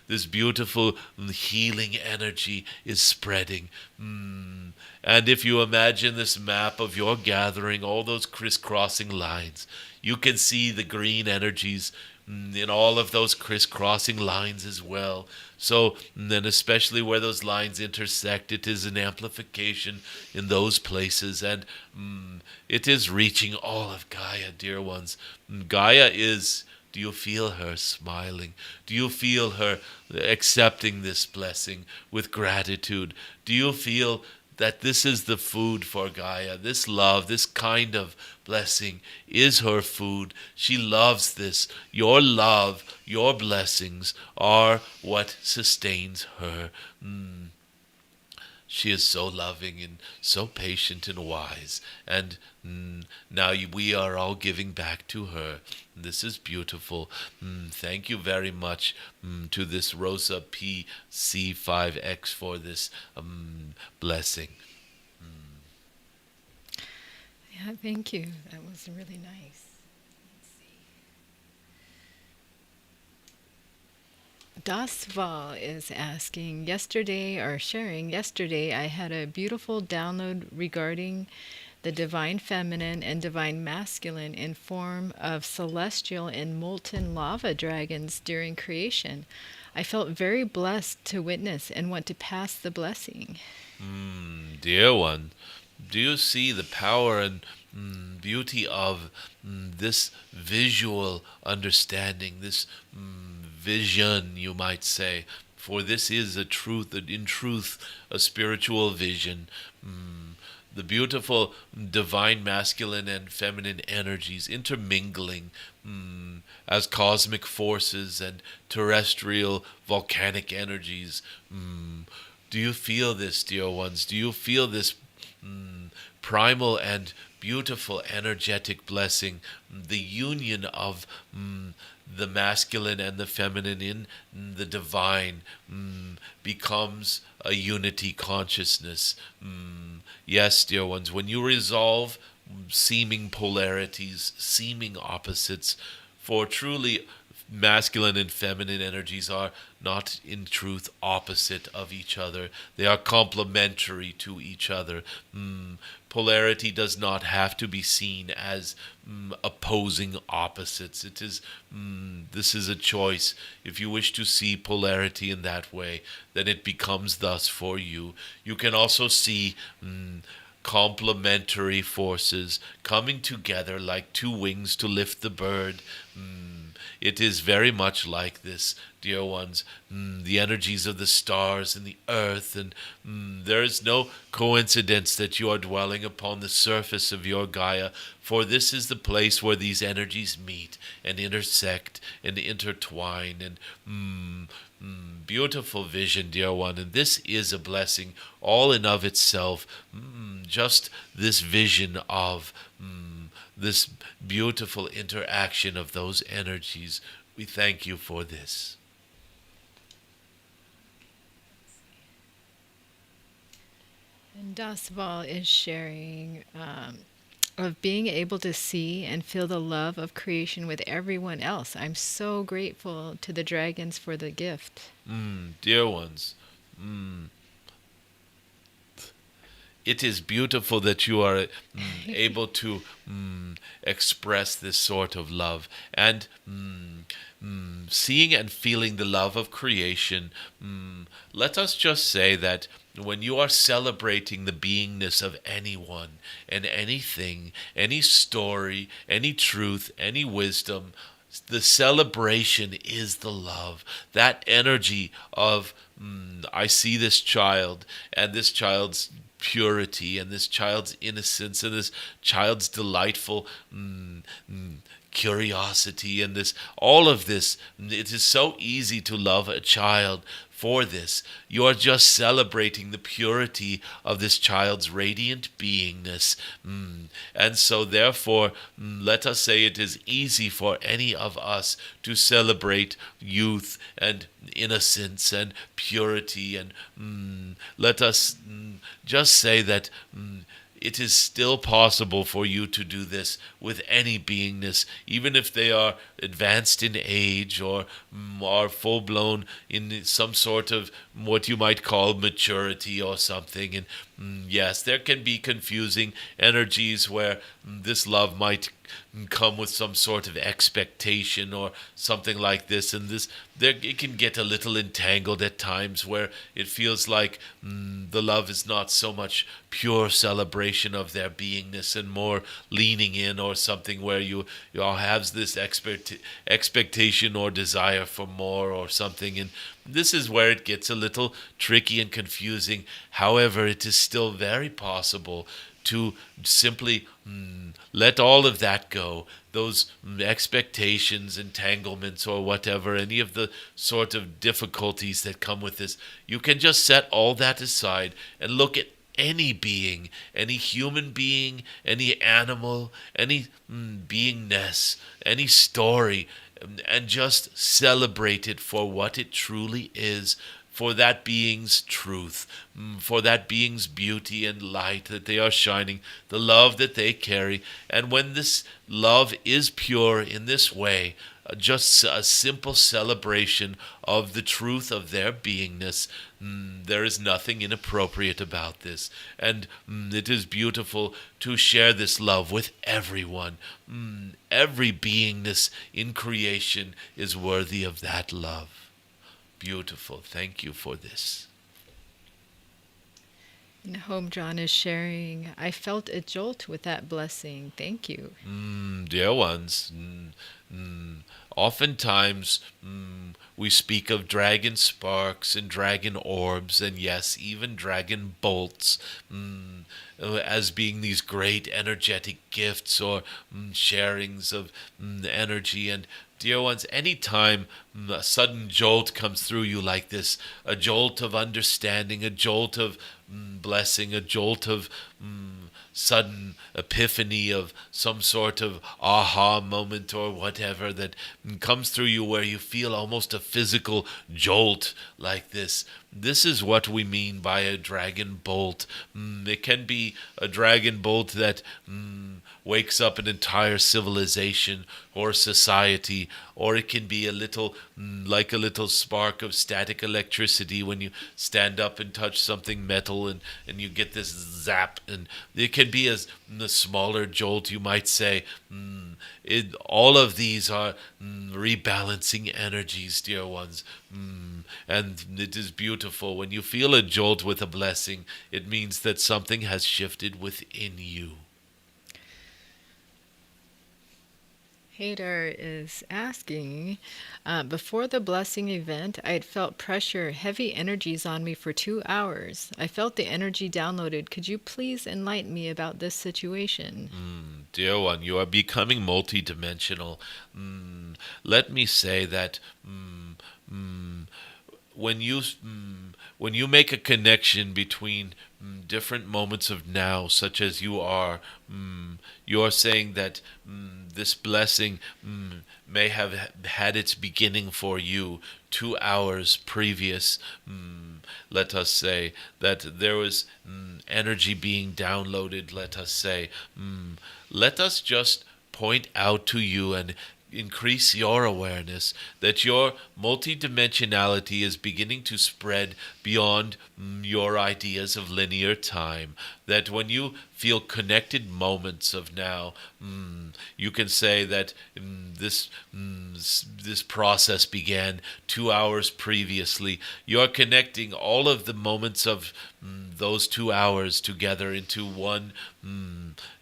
This beautiful healing energy is spreading. And if you imagine this map of your gathering, all those crisscrossing lines, you can see the green energies in all of those crisscrossing lines as well. So then, especially where those lines intersect, it is an amplification in those places, and it is reaching all of Gaia, dear ones. Gaia is, do you feel her smiling? Do you feel her accepting this blessing with gratitude? Do you feel that this is the food for Gaia? This love, this kind of blessing is her food. She loves this. Your love, your blessings are what sustains her. She is so loving and so patient and wise. And now we are all giving back to her. This is beautiful. Thank you very much to this Rosa PC5X for this blessing. Yeah, thank you. That was really nice. Dasval is asking, yesterday I had a beautiful download regarding the divine feminine and divine masculine in form of celestial and molten lava dragons during creation. I felt very blessed to witness and want to pass the blessing. Dear one, do you see the power and beauty of this visual understanding, this vision, you might say? For this is in truth, a spiritual vision. The beautiful divine masculine and feminine energies intermingling as cosmic forces and terrestrial volcanic energies. Do you feel this, dear ones? Do you feel this primal and beautiful energetic blessing, the union of the masculine and the feminine in the divine becomes a unity consciousness. Yes, dear ones, when you resolve seeming polarities, seeming opposites, for truly masculine and feminine energies are not in truth opposite of each other. They are complementary to each other. Polarity does not have to be seen as opposing opposites. This is a choice. If you wish to see polarity in that way, then it becomes thus for you. You can also see complementary forces coming together like two wings to lift the bird. It is very much like this, dear ones. The energies of the stars and the earth, and there is no coincidence that you are dwelling upon the surface of your Gaia, for this is the place where these energies meet and intersect and intertwine. And beautiful vision, dear one, and this is a blessing all in of itself. Just this vision of this beautiful interaction of those energies. We thank you for this. And Dasval is sharing of being able to see and feel the love of creation with everyone else. I'm so grateful to the dragons for the gift. Dear ones, it is beautiful that you are able to express this sort of love. And seeing and feeling the love of creation, let us just say that when you are celebrating the beingness of anyone and anything, any story, any truth, any wisdom, the celebration is the love. That energy of, I see this child and this child's purity and this child's innocence and this child's delightful curiosity and this, all of this. It is so easy to love a child for this. You are just celebrating the purity of this child's radiant beingness. And so therefore, let us say it is easy for any of us to celebrate youth and innocence and purity. And let us just say that it is still possible for you to do this with any beingness, even if they are advanced in age or are full-blown in some sort of what you might call maturity or something. And yes, there can be confusing energies where this love might come with some sort of expectation or something like this, and it can get a little entangled at times where it feels like the love is not so much pure celebration of their beingness and more leaning in, or something where you all have this expectation or desire for more or something. And this is where it gets a little tricky and confusing. However, it is still very possible to simply let all of that go, those expectations, entanglements, or whatever, any of the sort of difficulties that come with this. You can just set all that aside and look at any being, any human being, any animal, any beingness, any story, and just celebrate it for what it truly is, for that being's truth, for that being's beauty and light that they are shining, the love that they carry. And when this love is pure in this way, just a simple celebration of the truth of their beingness, there is nothing inappropriate about this. And it is beautiful to share this love with everyone. Every beingness in creation is worthy of that love. Beautiful. Thank you for this. And Home John is sharing, I felt a jolt with that blessing. Thank you. Dear ones, oftentimes we speak of dragon sparks and dragon orbs, and yes, even dragon bolts, as being these great energetic gifts or sharings of energy. And dear ones, anytime a sudden jolt comes through you like this, a jolt of understanding, a jolt of blessing, a jolt of sudden epiphany of some sort of aha moment or whatever that comes through you where you feel almost a physical jolt like this. This is what we mean by a dragon bolt. It can be a dragon bolt that wakes up an entire civilization or society, or it can be a little, like a little spark of static electricity when you stand up and touch something metal and you get this zap. And it can be as a smaller jolt, you might say. All of these are rebalancing energies, dear ones. And it is beautiful. When you feel a jolt with a blessing, it means that something has shifted within you. Hadar is asking, before the blessing event, I had felt pressure, heavy energies on me for 2 hours. I felt the energy downloaded. Could you please enlighten me about this situation? Dear one, you are becoming multidimensional. Let me say that when you make a connection between different moments of now, such as you are saying that this blessing may have had its beginning for you 2 hours previous. Let us say that there was energy being downloaded. Let us say, let us just point out to you and increase your awareness that your multidimensionality is beginning to spread beyond your ideas of linear time. That when you feel connected moments of now, you can say that this process began 2 hours previously. You're connecting all of the moments of those 2 hours together into one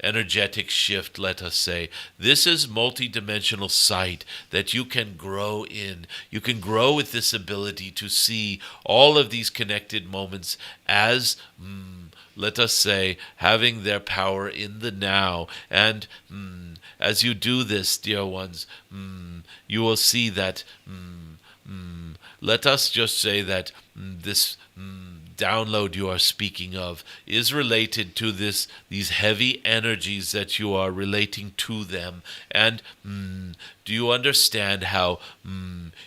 energetic shift, let us say. This is multidimensional sight that you can grow in. You can grow with this ability to see all of these connected moments as let us say, having their power in the now. And as you do this, dear ones, you will see that, let us just say that this download you are speaking of is related to these heavy energies that you are relating to them. And do you understand how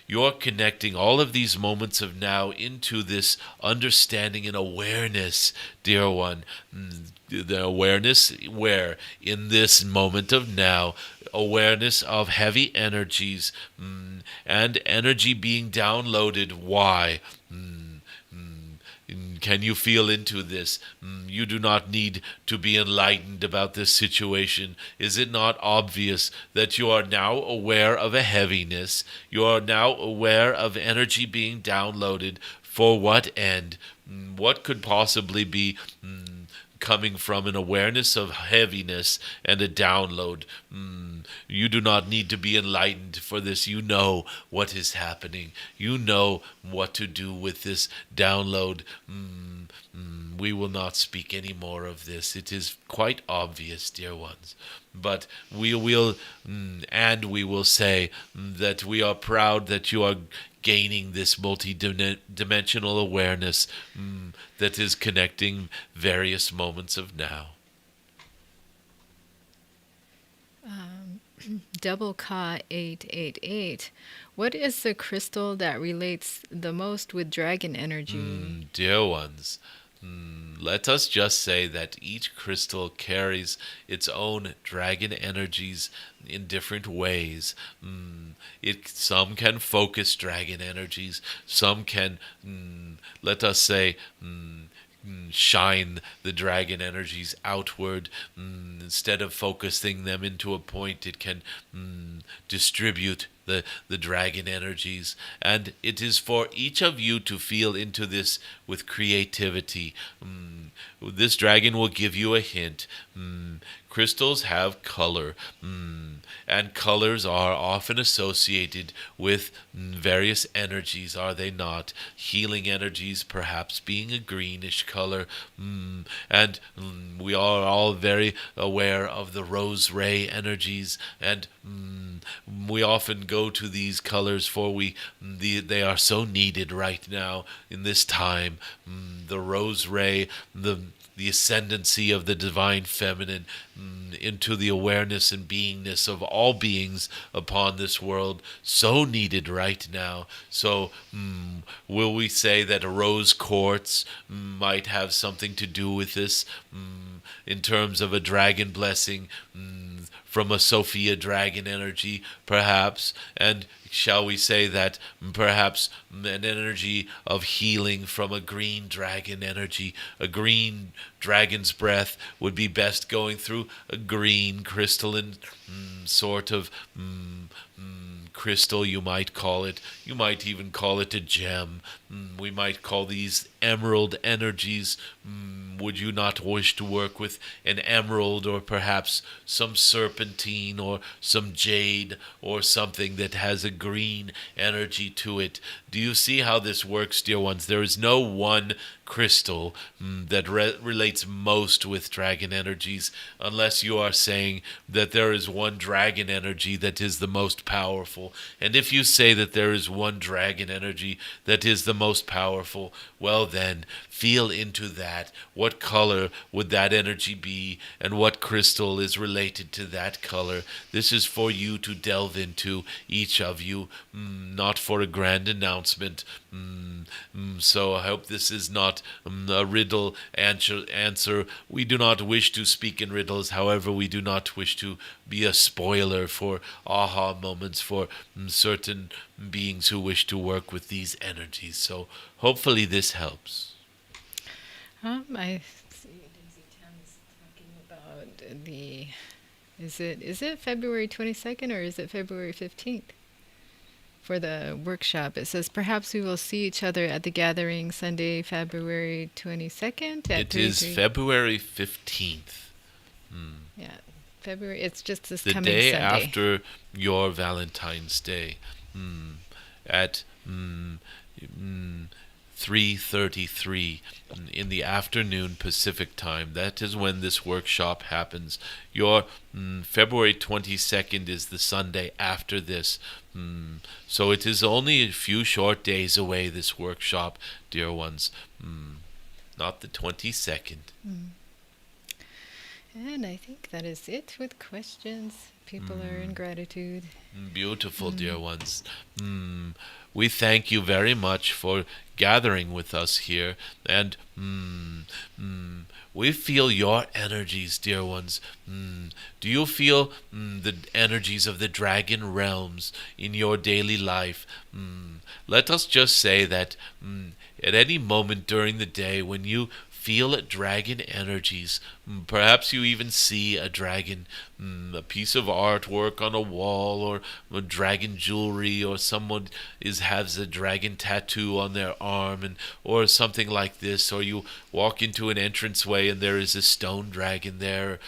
you're connecting all of these moments of now into this understanding and awareness, dear one? The awareness where in this moment of now, awareness of heavy energies and energy being downloaded. Why? Can you feel into this? You do not need to be enlightened about this situation. Is it not obvious that you are now aware of a heaviness? You are now aware of energy being downloaded. For what end? What could possibly be coming from an awareness of heaviness and a download? You do not need to be enlightened for this. You know what is happening. You know what to do with this download. We will not speak any more of this. It is quite obvious, dear ones. But we will say that we are proud that you are gaining this multi-dimensional awareness that is connecting various moments of now. Double Ka 888. What is the crystal that relates the most with dragon energy? Dear ones, let us just say that each crystal carries its own dragon energies in different ways. Some can focus dragon energies. Some can, let us say, shine the dragon energies outward. Instead of focusing them into a point, it can distribute the dragon energies. And it is for each of you to feel into this with creativity. This dragon will give you a hint. Crystals have color, and colors are often associated with various energies, are they not? Healing energies perhaps being a greenish color, and we are all very aware of the rose ray energies, and we often go go to these colors, for they are so needed right now in this time. The rose ray, the ascendancy of the divine feminine into the awareness and beingness of all beings upon this world, so needed right now. So will we say that a rose quartz might have something to do with this in terms of a dragon blessing from a Sophia dragon energy, perhaps? And shall we say that perhaps an energy of healing from a green dragon energy, a green dragon's breath would be best going through a green crystalline sort of crystal, you might call it. You might even call it a gem. We might call these emerald energies. Would you not wish to work with an emerald, or perhaps some serpentine or some jade or something that has a green energy to it? Do you see how this works, dear ones? There is no one crystal that relates most with dragon energies, unless you are saying that there is one dragon energy that is the most powerful. And if you say that there is one dragon energy that is the most powerful, well then, feel into that. What color would that energy be, and what crystal is related to that color? This is for you to delve into, each of you, not for a grand announcement. So I hope this is not a riddle answer. We do not wish to speak in riddles. However, we do not wish to be a spoiler for aha moments for certain beings who wish to work with these energies. So hopefully this helps. I see Daisy Tam's talking about the... Is it February 22nd or is it February 15th? For the workshop, it says, perhaps we will see each other at the gathering Sunday, February 22nd. It is February 15th. Yeah, February. It's just this the coming day Sunday. After your Valentine's Day, at 3:33 in the afternoon Pacific time. That is when this workshop happens. Your February 22nd is the Sunday after this. So it is only a few short days away, this workshop, dear ones. Not the 22nd. And I think that is it with questions. People are in gratitude. Beautiful, dear ones. We thank you very much for gathering with us here. And we feel your energies, dear ones. Do you feel the energies of the dragon realms in your daily life? Let us just say that at any moment during the day when you feel dragon energies, perhaps you even see a dragon, a piece of artwork on a wall, or a dragon jewelry, or someone has a dragon tattoo on their arm, or something like this, or you walk into an entranceway and there is a stone dragon there.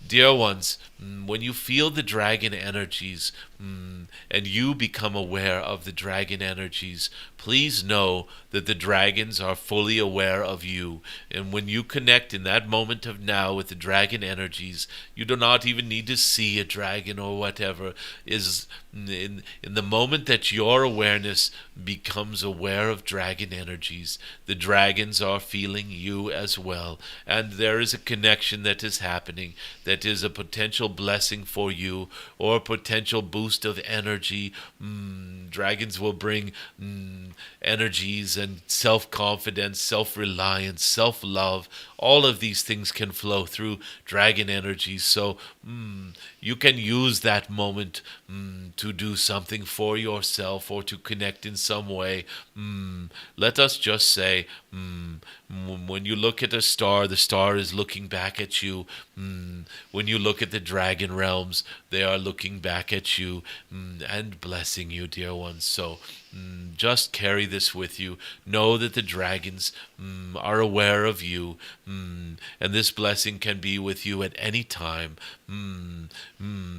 Dear ones, when you feel the dragon energies and you become aware of the dragon energies, please know that the dragons are fully aware of you. And when you connect in that moment of now with the dragon energies, you do not even need to see a dragon or whatever. Is in the moment that your awareness becomes aware of dragon energies, the dragons are feeling you as well. And there is a connection that is happening that is a potential blessing for you, or a potential boost of energy. Dragons will bring energies and self-confidence, self-reliance, self-love. All of these things can flow through dragon energies. So you can use that moment to do something for yourself, or to connect in some way. Let us just say, when you look at a star, the star is looking back at you. When you look at the dragon realms, they are looking back at you and blessing you, dear ones. So Just carry this with you. Know that the dragons are aware of you, and this blessing can be with you at any time.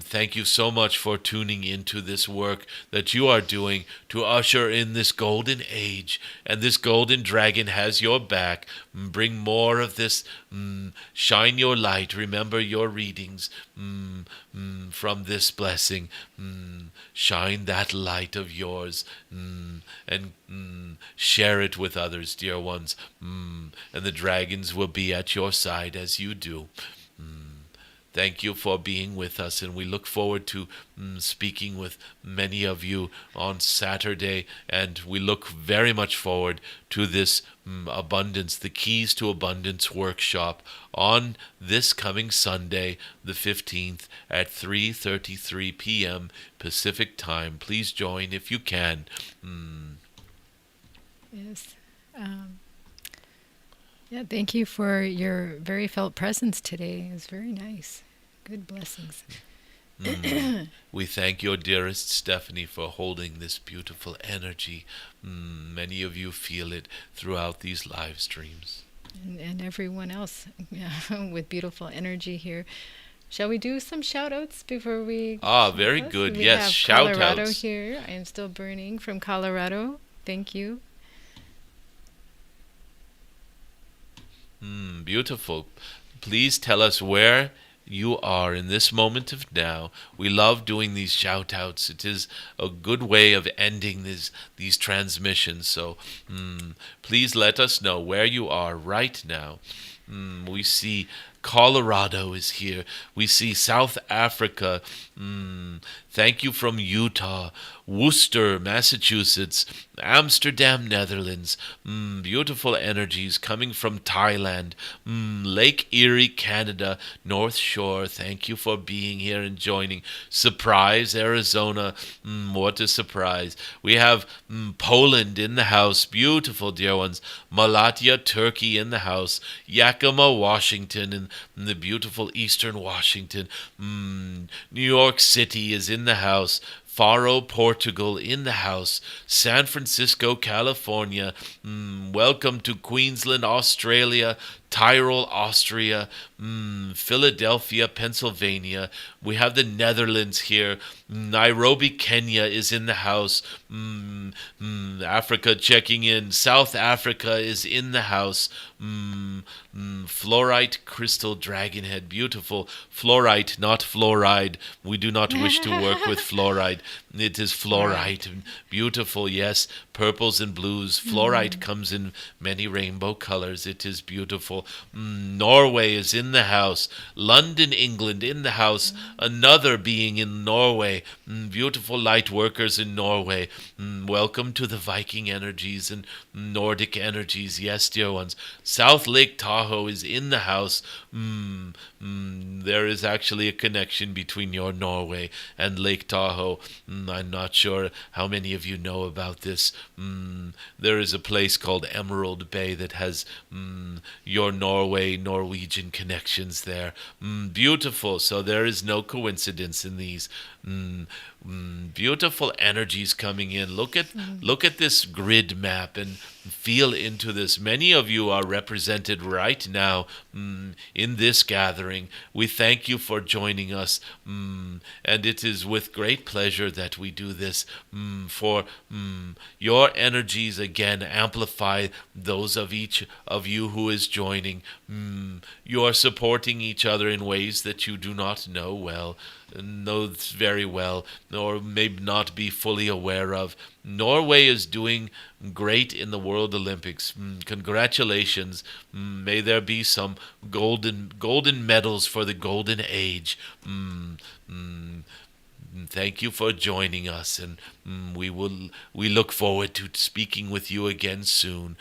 Thank you so much for tuning into this work that you are doing to usher in this golden age. And this golden dragon has your back. Bring more of this. Shine your light. Remember your readings from this blessing. Shine that light of yours and share it with others, dear ones. And the dragons will be at your side as you do. Thank you for being with us, and we look forward to speaking with many of you on Saturday, and we look very much forward to this abundance, the Keys to Abundance workshop on this coming Sunday, the 15th at 3:33 p.m. Pacific time. Please join if you can. Yes. Yeah, thank you for your very felt presence today. It was very nice. Good blessings. We thank your dearest Stephanie for holding this beautiful energy. Many of you feel it throughout these live streams. And everyone else with beautiful energy here. Shall we do some shout-outs before we... Very good. We yes, have shout Colorado outs. here. I am still burning from Colorado. Thank you. Beautiful. Please tell us where you are in this moment of now. We love doing these shout outs. It is a good way of ending these transmissions. So please let us know where you are right now. We see Colorado is here. We see South Africa. Thank you from Utah, Worcester, Massachusetts, Amsterdam, Netherlands. Beautiful energies coming from Thailand, Lake Erie, Canada, North Shore. Thank you for being here and joining. Surprise, Arizona. What a surprise. We have Poland in the house. Beautiful, dear ones. Malatya, Turkey in the house. Yakima, Washington, in the beautiful eastern Washington. New York City is in the house. Faro, Portugal in the house. San Francisco, California. Welcome to Queensland, Australia. Tyrol, Austria. Philadelphia, Pennsylvania. We have the Netherlands here. Nairobi, Kenya is in the house. Africa checking in. South Africa is in the house. Fluorite crystal dragonhead. Beautiful. Fluorite, not fluoride. We do not wish to work with fluoride. It is fluorite. Beautiful, yes. Purples and blues. Fluorite comes in many rainbow colors. It is beautiful. Norway is in the house. London, England in the house. Another being in Norway. Beautiful light workers in Norway. Welcome to the Viking energies and Nordic energies. Yes, dear ones. South Lake Tahoe is in the house. There is actually a connection between your Norway and Lake Tahoe. I'm not sure how many of you know about this. There is a place called Emerald Bay that has your Norwegian connections there. Beautiful. So there is no coincidence in these. Beautiful energies coming in. Look at this grid map and feel into this. Many of you are represented right now in this gathering. We thank you for joining us, and it is with great pleasure that we do this. For your energies again amplify those of each of you who is joining. You are supporting each other in ways that you do not know very well, or may not be fully aware of. Norway is doing great in the World Olympics. Congratulations. May there be some golden medals for the golden age. Thank you for joining us, and we look forward to speaking with you again soon.